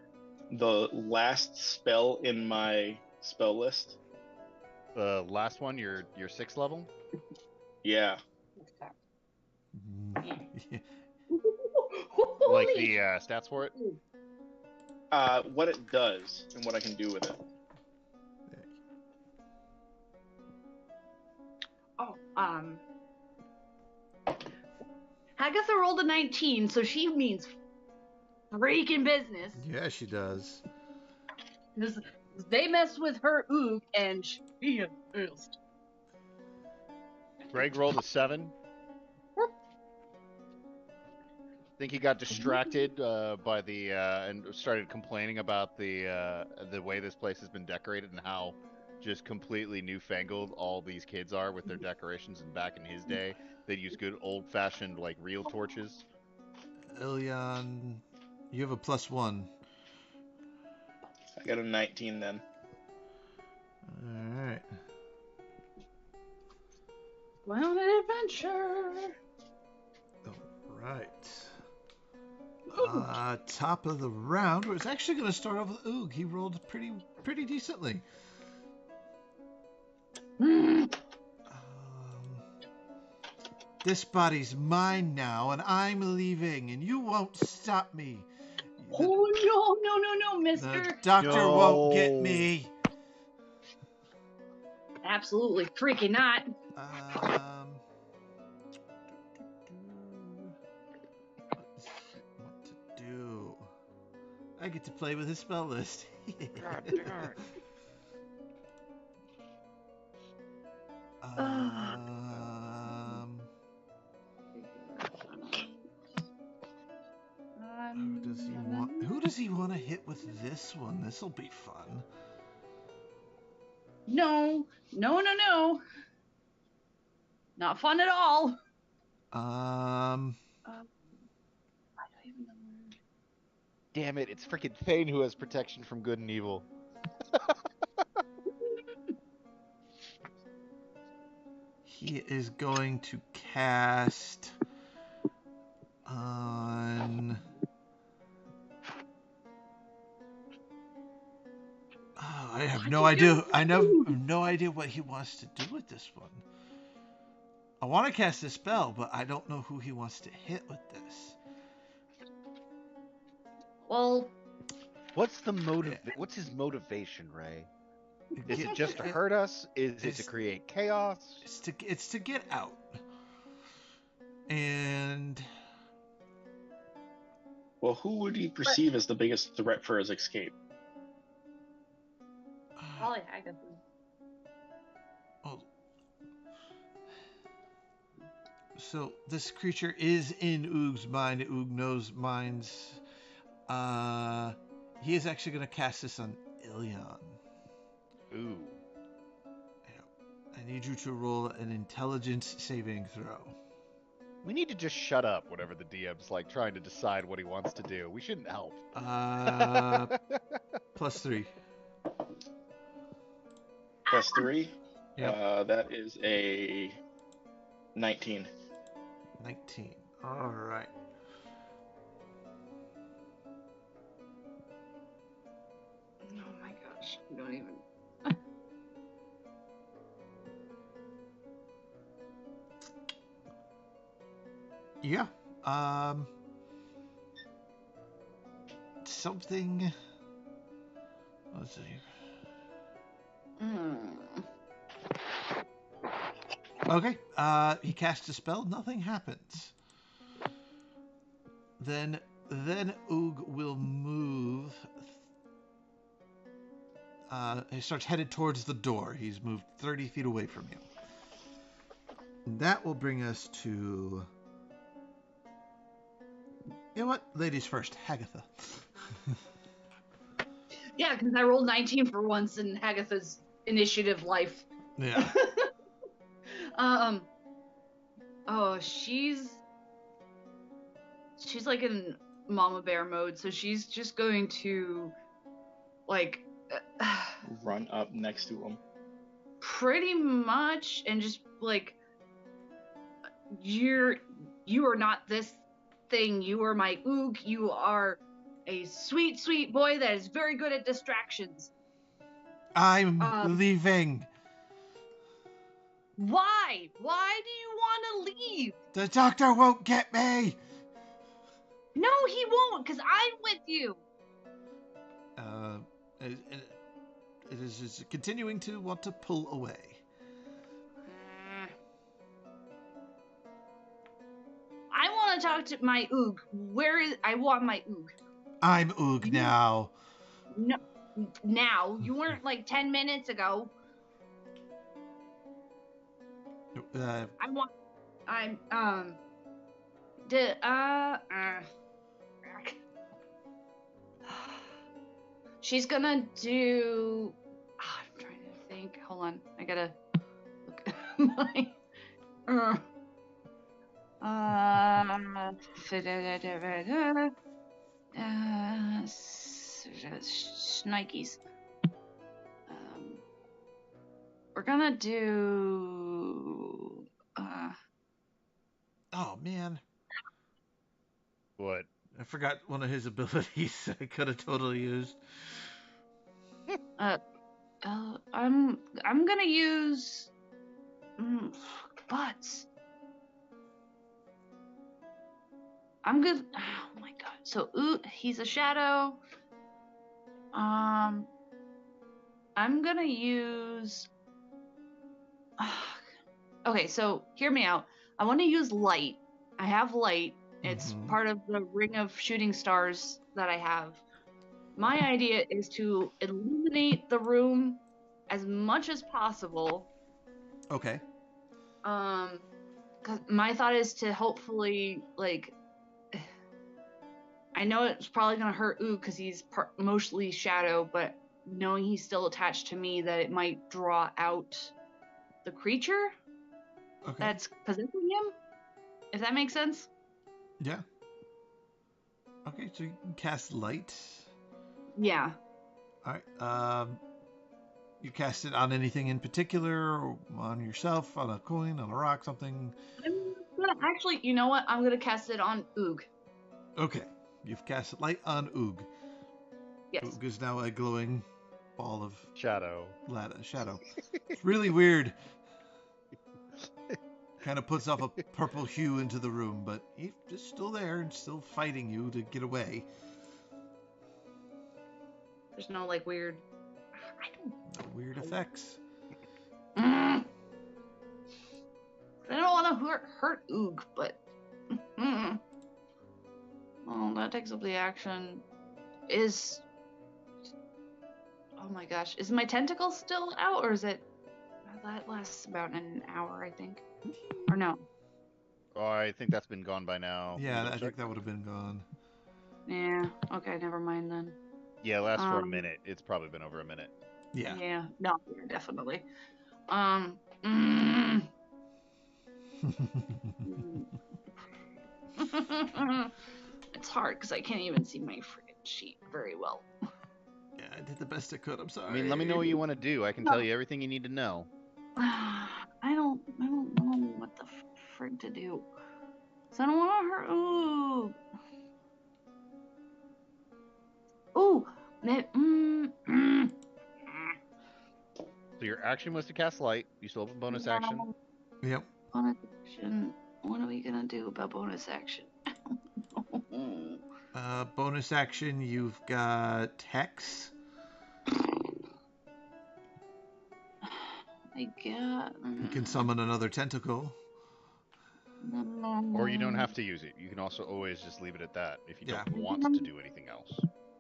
the last spell in my spell list? The last one, your 6th level. Yeah. Like the stats for it. What it does and what I can do with it. Oh, Hagatha rolled a 19, so she means freaking business. Yeah, she does. Because they messed with her Oog, and she is pissed. Greg rolled a 7. I think he got distracted by the and started complaining about the way this place has been decorated and how just completely newfangled all these kids are with their decorations. And back in his day, they'd use good old-fashioned like real torches. Ilion, you have a +1. I got a 19 then. All right. Well, an adventure. right. Top of the round. It's actually going to start off with Oog. He rolled pretty decently. This body's mine now, and I'm leaving, and you won't stop me. Oh, no, The mister. doctor won't get No. me. Absolutely freaking not. What to do? I get to play with his spell list. God damn it. Who does he want to hit with this one? This'll be fun. No. Not fun at all. I don't even know where. Damn it! It's freaking Thane who has protection from good and evil. He is going to cast on. Oh, I have no idea. I have no idea what he wants to do with this one. I want to cast a spell, but I don't know who he wants to hit with this. Well, What's the motive? What's his motivation, Ray? Is it just to hurt us? Is it to create chaos? It's to get out. And Well, who would he perceive as the biggest threat for his escape? probably Agatha. Oh. So this creature is in Oog's mind. Oog knows minds. He is actually going to cast this on Ilion. Ooh. I need you to roll an intelligence saving throw. We need to just shut up whenever the DM's like trying to decide what he wants to do. We shouldn't help. +3. +3? Yep. That is a 19. 19. All right. Oh my gosh, I don't even. Yeah. Something. Let's see. Okay. He casts a spell. Nothing happens. Then Oog will move. He starts headed towards the door. He's moved 30 feet away from you. And that will bring us to. You know what? Ladies first. Hagatha. Yeah, because I rolled 19 for once in Hagatha's initiative life. Yeah. Oh, she's like in mama bear mode, so she's just going to like Run up next to him. pretty much and just like you are not this thing. You are my Oog. You are a sweet boy that is very good at distractions. I'm leaving. Why? Why do you want to leave? The doctor won't get me. No, he won't, because I'm with you. It is just continuing to want to pull away. I want to talk to my Oog. I want my Oog. I'm Oog now. No, now you weren't like 10 minutes ago. She's gonna do. I'm trying to think. Hold on, I gotta look at my. Schnikes. We're gonna do. Oh man. What? I forgot one of his abilities I could have totally used. I'm gonna use. But I'm good. Oh my god. So he's a shadow. I'm gonna use. Okay, so hear me out. I want to use light. I have light. It's Mhm. part of the ring of shooting stars that I have. My idea is to illuminate the room as much as possible. Okay. 'Cause my thought is to hopefully, like, I know it's probably gonna hurt Ooh because he's mostly shadow, but knowing he's still attached to me, that it might draw out the creature Okay. that's possessing him. If that makes sense. Yeah. Okay, so you can cast light. Yeah. All right. You cast it on anything in particular, or on yourself, on a coin, on a rock, something? I'm gonna actually, you know what? I'm gonna cast it on Oog. Okay. You've cast light on Oog. Yes. Oog is now a glowing ball of Shadow. shadow. It's really weird. Kind of puts off a purple hue into the room, but he's just still there and still fighting you to get away. There's no like weird. I don't. No weird effects. I don't want to hurt Oog, but. Well, that takes up the action. Oh my gosh, is my tentacle still out, or is it? That lasts about an hour, I think. Or no? Oh, I think that's been gone by now. Yeah, Let me I check. think that would have been gone. Yeah. Okay, never mind then. Yeah, it lasts for a minute. It's probably been over a minute. Yeah. Yeah. No, yeah, definitely. It's hard because I can't even see my freaking sheet very well. Yeah, I did the best I could. I'm sorry. I mean, let me know what you want to do. I can tell you everything you need to know. I don't know what the frig to do. So I don't want to hurt. Ooh. So your action was to cast light. You still have a bonus action. Yep. Bonus action. What are we gonna do about bonus action? Bonus action, you've got Hex. I got. You can summon another tentacle. Or you don't have to use it. You can also always just leave it at that if you Yeah. don't want to do anything else.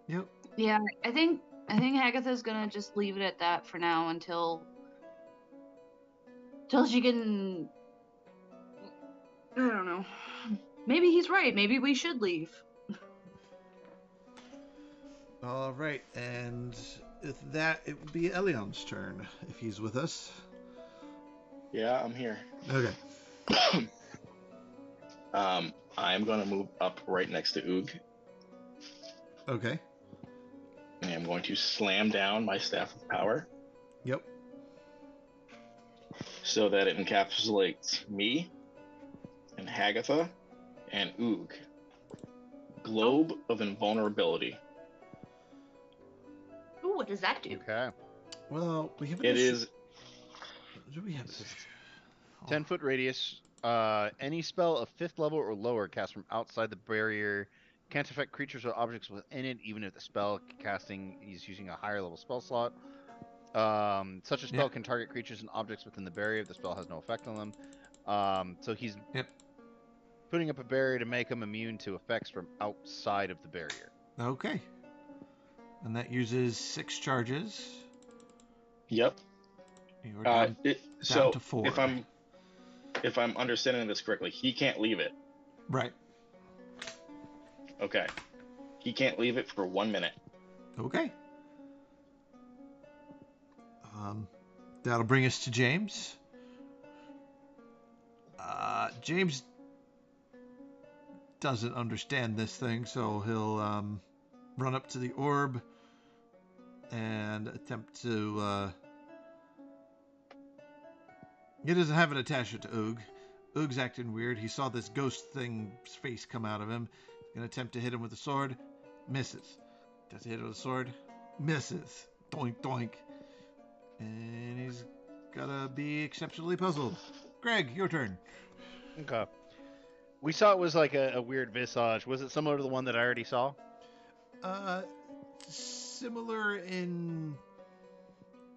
Yep. Yeah, I think Agatha's gonna just leave it at that for now until she can. I don't know. Maybe he's right. Maybe we should leave. All right, and with that, it will be Elion's turn if he's with us. Yeah, I'm here. Okay. I'm gonna move up right next to Oog, Okay. and I'm going to slam down my staff of power Yep. so that it encapsulates me and Hagatha and Oog. Globe of invulnerability. Ooh, what does that do? Okay. Well, we have. It is. Do we have this? 10-foot radius. Any spell of 5th level or lower cast from outside the barrier can't affect creatures or objects within it, even if the spell casting is using a higher level spell slot. Such a spell can target creatures and objects within the barrier if the spell has no effect on them. So he's putting up a barrier to make him immune to effects from outside of the barrier. Okay. And that uses 6 charges. Yep. You're down to 4. If I'm understanding this correctly, he can't leave it. Right. Okay. He can't leave it for 1 minute. Okay. That'll bring us to James. James doesn't understand this thing, so he'll run up to the orb and attempt to. He doesn't have an attachment to Oog. Oog's acting weird. He saw this ghost thing's face come out of him. Gonna attempt to hit him with the sword. Misses. Does he hit him with the sword? Misses. Doink, doink. And he's gotta be exceptionally puzzled. Greg, your turn. Okay. We saw it was like a weird visage. Was it similar to the one that I already saw? Similar in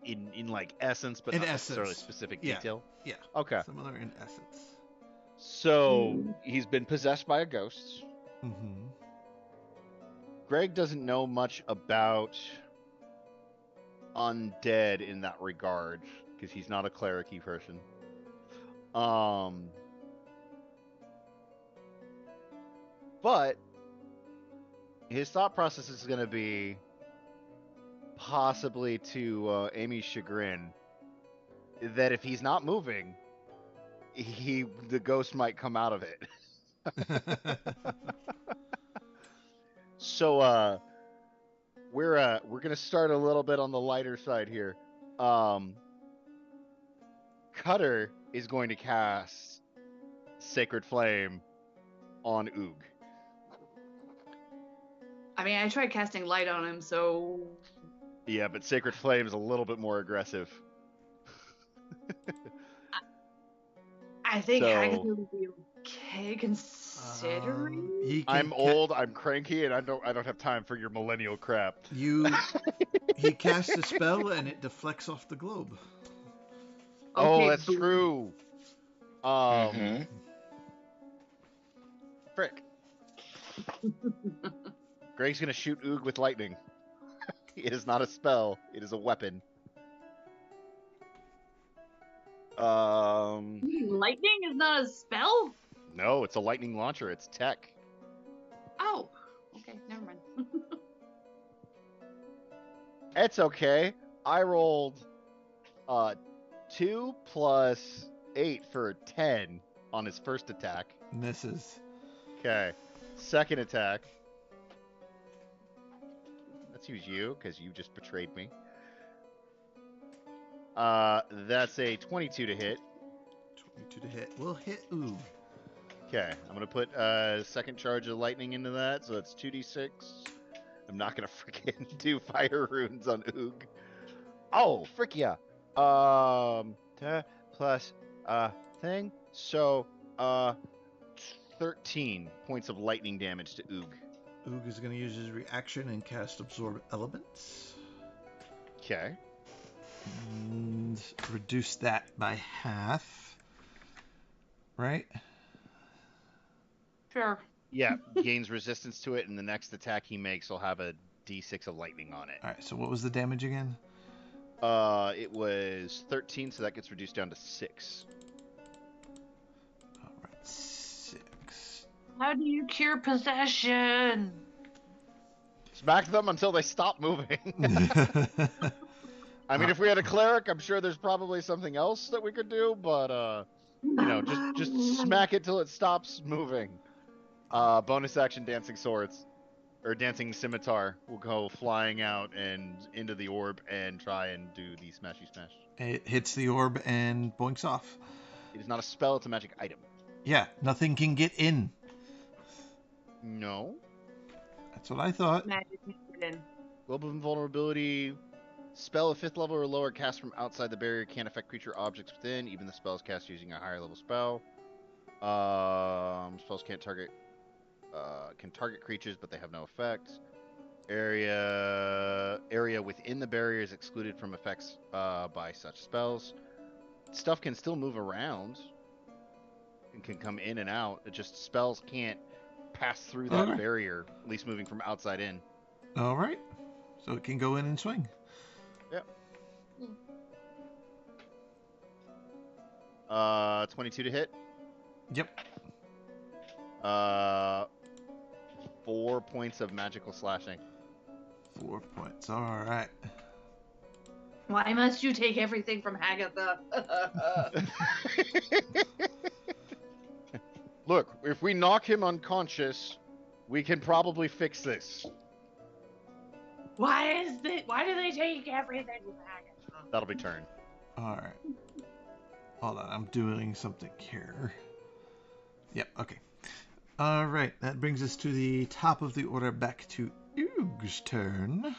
In like essence, but In not necessarily essence. specific Yeah. detail? Yeah. Okay. Similar in essence. So he's been possessed by a ghost. Mm-hmm. Greg doesn't know much about undead in that regard because he's not a cleric-y person. But his thought process is going to be possibly to Amy's chagrin that if he's not moving, the ghost might come out of it. So we're gonna start a little bit on the lighter side here. Cutter is going to cast Sacred Flame on Oog. I mean, I tried casting light on him, so Yeah, but Sacred Flame is a little bit more aggressive. I think So- Hagatha would be okay considering. He can I'm old, I'm cranky, and I don't have time for your millennial crap. He casts a spell and it deflects off the globe. Oh, Okay, that's boom. true. Mhm. Frick. Greg's gonna shoot Oog with lightning. It is not a spell. It is a weapon. Lightning is not a spell? No, it's a lightning launcher. It's tech. Oh, okay, never mind. It's okay. I rolled 2 plus 8 for 10 on his first attack. Misses. Okay. Second attack. Let's use you, because you just betrayed me. That's a 22 to hit. 22 to hit. We'll hit Oog. Okay, I'm gonna put a second charge of lightning into that, so that's 2d6. I'm not gonna freaking do fire runes on Oog. Oh, frick yeah. Plus thing. So 13 points of lightning damage to Oog. Oog is going to use his reaction and cast Absorb Elements. Okay. And reduce that by half. Right? Sure. Yeah, gains resistance to it, and the next attack he makes will have a d6 of lightning on it. Alright, so what was the damage again? It was 13, so that gets reduced down to 6. Alright, 6. How do you cure possession? Smack them until they stop moving. I mean, if we had a cleric, I'm sure there's probably something else that we could do, but just smack it till it stops moving. Bonus action dancing swords. Or dancing scimitar will go flying out and into the orb and try and do the smashy smash. It hits the orb and boinks off. It is not a spell, it's a magic item. Yeah, nothing can get in. No. That's what I thought. Magic in. Globe of Invulnerability. Spell of 5th level or lower cast from outside the barrier can't affect creature objects within, even the spells cast using a higher level spell. Spells can't target can target creatures, but they have no effect. Area within the barrier is excluded from effects by such spells. Stuff can still move around and can come in and out. It just spells can't pass through that Alright. barrier, at least moving from outside in. Alright. So it can go in and swing. Yep. 22 to hit. Yep. 4 points of magical slashing. 4 points. Alright. Why must you take everything from Hagatha? Look, if we knock him unconscious, we can probably fix this. Why do they take everything from Hagatha? That'll be turn. Alright. Hold on, I'm doing something here. Yep, okay. All right, that brings us to the top of the order, back to Oog's turn.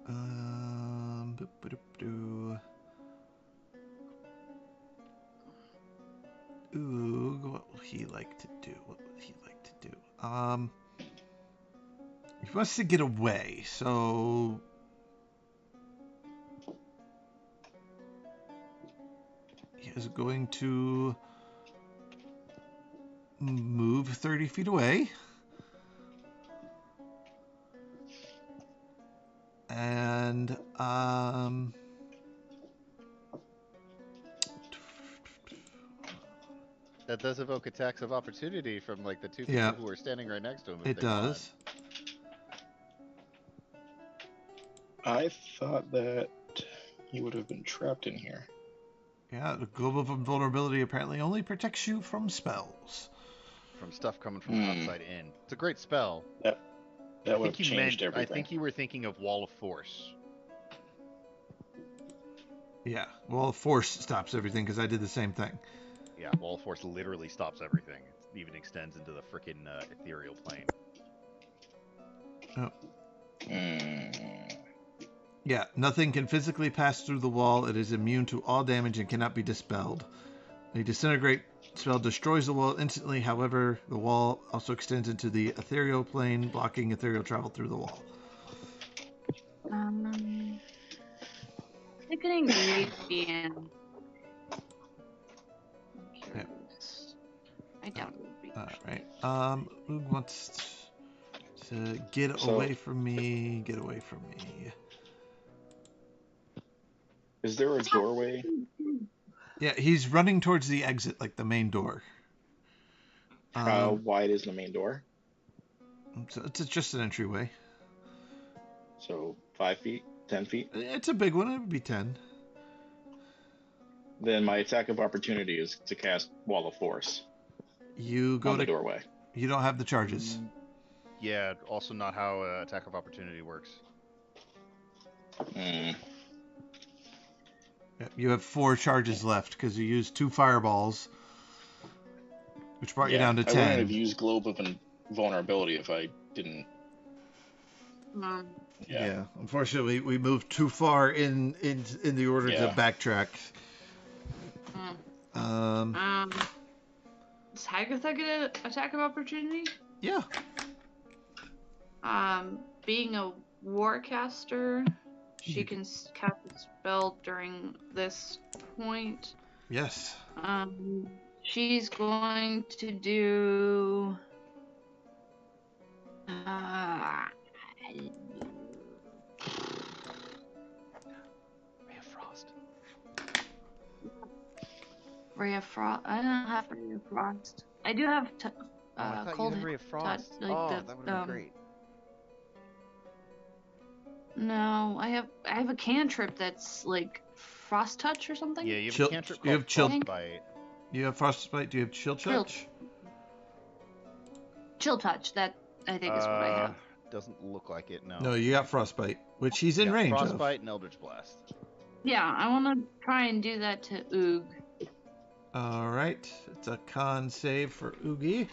Boop-a-doop-doo. Oog, what will he like to do? He wants to get away, so he is going to move 30 feet away. And That does evoke attacks of opportunity from like the two people Yeah. who are standing right next to him. If it they does. I thought that he would have been trapped in here. Yeah, the globe of invulnerability apparently only protects you from spells. Want. From stuff coming from outside in. It's a great spell. That would have changed I everything. think you were thinking of Wall of Force. Yeah, well, force stops everything because I did the same thing. Yeah, Wall of Force literally stops everything. It even extends into the frickin' ethereal plane. Oh. Mm. Yeah, nothing can physically pass through the wall. It is immune to all damage and cannot be dispelled. A disintegrate spell destroys the wall instantly. However, the wall also extends into the ethereal plane, blocking ethereal travel through the wall. Pick an ingredient. Yeah. I doubt it would be. All right. Oog wants to get away from me. Get away from me. Is there a doorway? Yeah, he's running towards the exit, like the main door. How wide is the main door? So it's just an entryway. So 5 feet, 10 feet. It's a big one. It would be 10. Then my attack of opportunity is to cast Wall of Force You go on the to. doorway. You don't have the charges. Yeah, also not how attack of opportunity works. Mm. Yeah, you have 4 charges left because you used 2 fireballs, which brought you down to 10. I wouldn't have used Globe of Invulnerability if I didn't. Yeah. Unfortunately, we moved too far in the order to backtrack. Does Hagatha get an attack of opportunity? Yeah. Being a warcaster, she can cast a spell during this point. Yes. She's going to do. Ray of Frost. Ray of Frost. I don't have Ray of Frost. I do have I thought cold you had Ray of Frost. touch, like that would have been great. No, I have a cantrip that's like frost touch or something. Yeah, you have a cantrip called you have chill Frostbite. You have frostbite. Do you have chill touch? Chill touch. That I think is what I have. Doesn't look like it. No. No, you got frostbite, which he's in range Frostbite of. and Eldritch Blast. Yeah, I want to try and do that to Oog. All right, it's a con save for Oogie.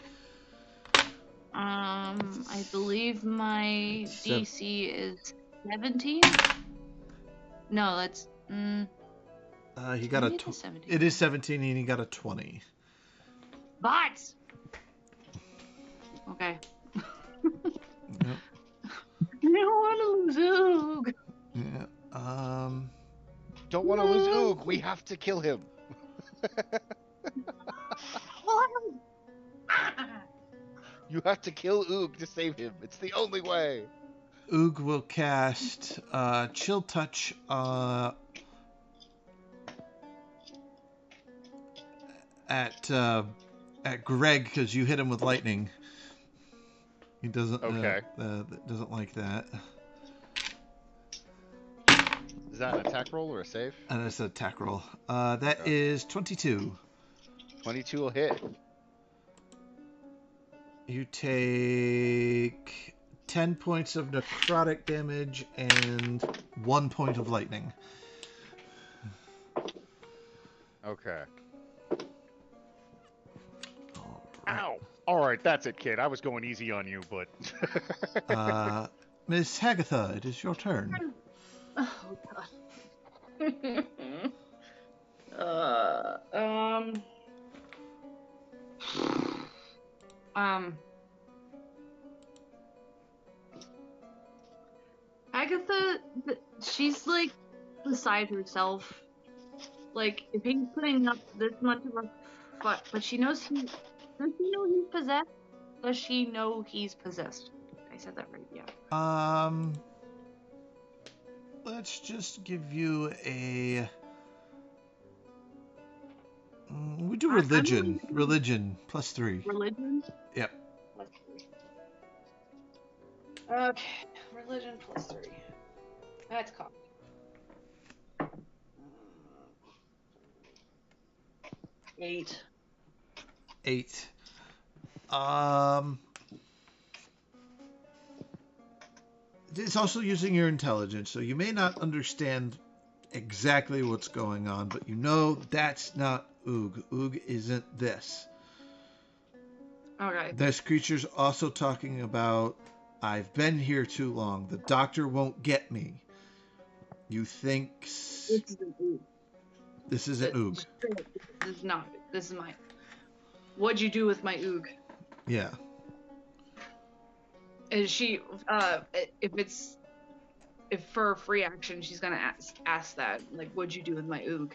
I believe my DC is 17. No, that's. He got a. It is 17, and he got a 20. Bots. Okay. Yep. I don't want to lose Oog. Yeah. Don't want to lose Oog. We have to kill him. You have to kill Oog to save him. It's the only way. Oog will cast Chill Touch at Greg because you hit him with lightning. He doesn't. Doesn't like that. Is that an attack roll or a save? And it's an attack roll. That is 22. 22 will hit. You take 10 points of necrotic damage and 1 point of lightning. Okay. Ow. All right, that's it, kid. I was going easy on you, but Miss Hagatha, it is your turn. Oh god. uh, um. Agatha, she's like beside herself. Like, if he's putting up this much of a fight, but she knows he. Does she know he's possessed? Does she know he's possessed? I said that right, yeah. Let's just give you a. We do religion. Religion +3. Religion? Yep. +3. Okay, religion +3. That's cocked. 8. 8. It's also using your intelligence, so you may not understand exactly what's going on, but you know that's not Oog. Oog isn't this. Okay. This creature's also talking about, I've been here too long. The doctor won't get me. You think this isn't Oog. This is not. This is mine. What'd you do with my Oog? Yeah. Is she, if for a free action, she's gonna ask that, like, what'd you do with my Oog?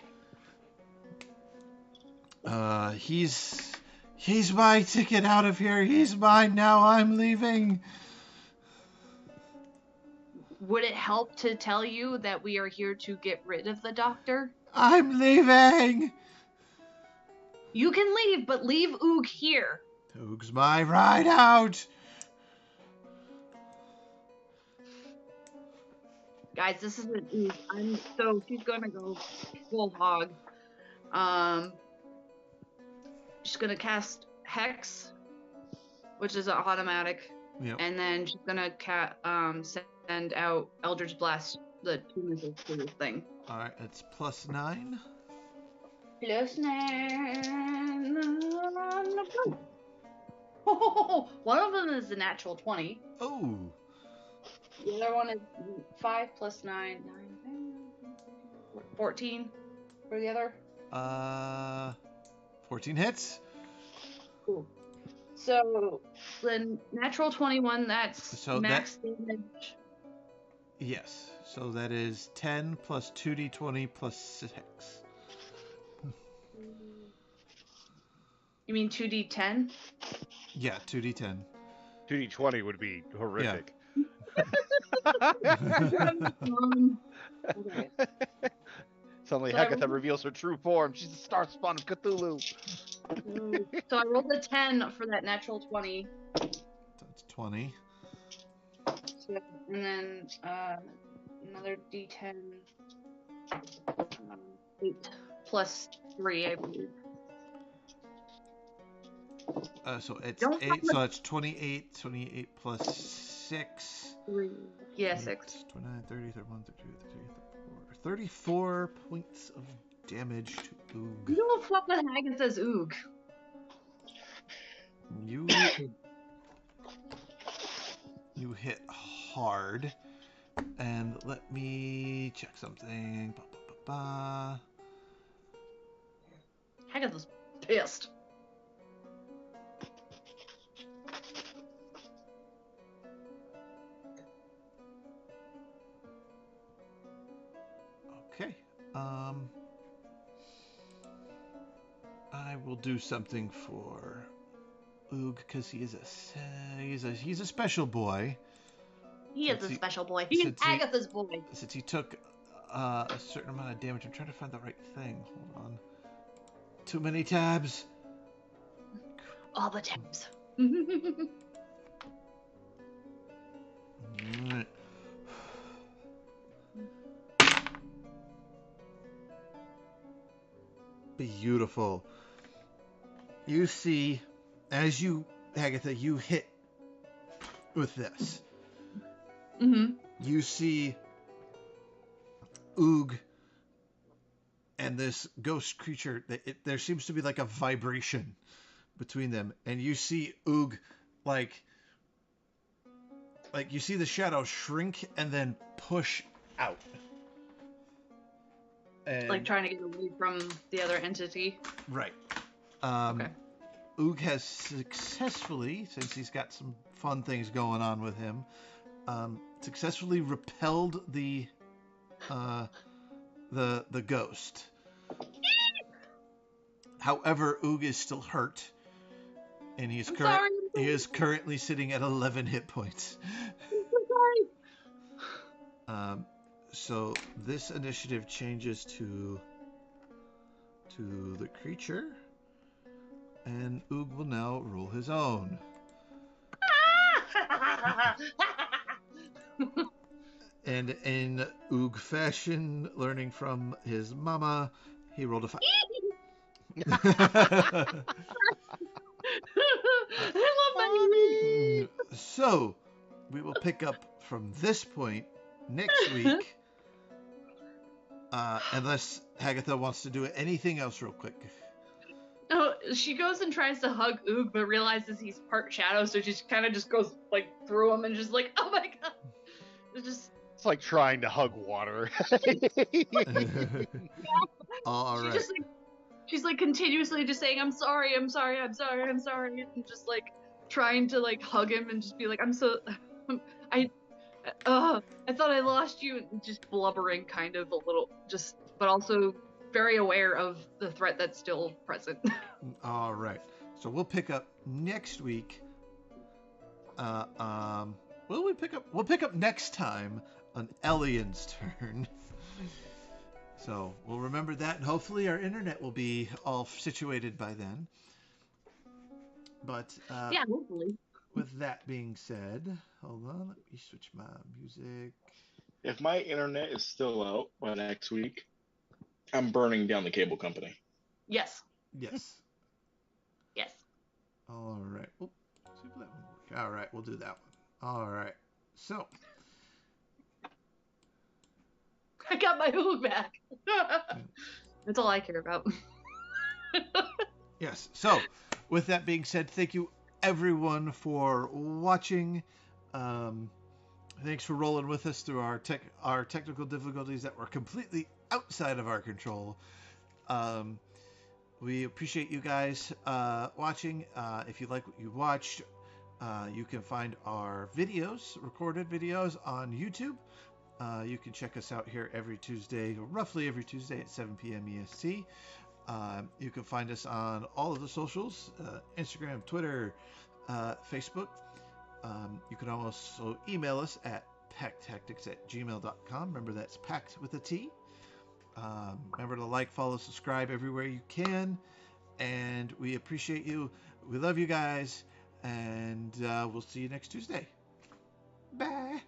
He's my ticket out of here. He's mine now. I'm leaving. Would it help to tell you that we are here to get rid of the doctor? I'm leaving. You can leave, but leave Oog here. Oog's my ride out. Guys, this isn't Oog. So she's gonna go full hog. She's gonna cast Hex, which is an automatic. Yep. And then she's gonna send out Eldritch Blast, the 2 missiles to this thing. All right, it's +9. +9. Oh, one of them is a natural 20. Oh. The other one is 5 + 9, 14 for the other. 14 hits. Cool. So the natural 21, that's So max damage. Yes. So that is 10 plus 2d20 plus 6. You mean 2d10? Yeah, 2d10. 2d20 would be horrific. Okay. Suddenly, So Hecatha reveals her true form. She's the star spawn of Cthulhu. So I rolled a 10 for that natural 20. That's 20. So, and then another d10. 8 plus 3, I believe. So it's Don't 8. So it's 28. 28 plus 6. 3. Yeah, 6. 29, 30, 31, 32, 34 points of damage to Oog. You don't fuck with Agatha's Oog. You hit hard. And let me check something. Agatha's pissed. Okay. I will do something for Oog because he's a special boy. He is a special boy. He's Agatha's boy. Since he took a certain amount of damage, I'm trying to find the right thing. Hold on. Too many tabs. All the tabs. Alright. Beautiful. You see, as you, Agatha, you hit with this. Mm-hmm. You see Oog and this ghost creature. There seems to be like a vibration between them, and you see Oog like you see the shadow shrink and then push out. And, Like trying to get away from the other entity. right. Okay. Oog has successfully, since he's got some fun things going on with him, successfully repelled the ghost. However, Oog is still hurt, and he is currently sitting at 11 hit points. So this initiative changes to the creature, and Oog will now roll his own. And in Oog fashion, learning from his mama, he rolled a 5. I love that. So, we will pick up from this point next week, unless Hagatha wants to do anything else real quick. Oh, she goes and tries to hug Oog, but realizes he's part shadow, so she kind of just goes like through him and just like, oh my god. It's like trying to hug water. All right. She's like continuously just saying, I'm sorry, I'm sorry, I'm sorry, I'm sorry, and just like trying to like hug him and just be like, I thought I lost you, and just blubbering kind of a little, but also very aware of the threat that's still present. All right. So we'll pick up next week. We'll pick up next time on Elian's turn. So we'll remember that, and hopefully our internet will be all situated by then. But yeah, hopefully. With that being said, hold on, let me switch my music. If my internet is still out by next week, I'm burning down the cable company. Yes. Yes. Yes. All right. Oop, see if that one works. All right, we'll do that one. All right. So. I got my Oog back. That's all I care about. Yes. So, with that being said, thank you everyone for watching. Thanks for rolling with us through our technical difficulties that were completely outside of our control. We appreciate you guys watching. If you like what you watched, you can find our videos, recorded videos, on YouTube. You can check us out here roughly every Tuesday at 7 p.m. EST. You can find us on all of the socials, Instagram, Twitter, Facebook. You can also email us at packtactics@gmail.com. Remember, that's packed with a T. Remember to like, follow, subscribe everywhere you can. And we appreciate you. We love you guys. And we'll see you next Tuesday. Bye.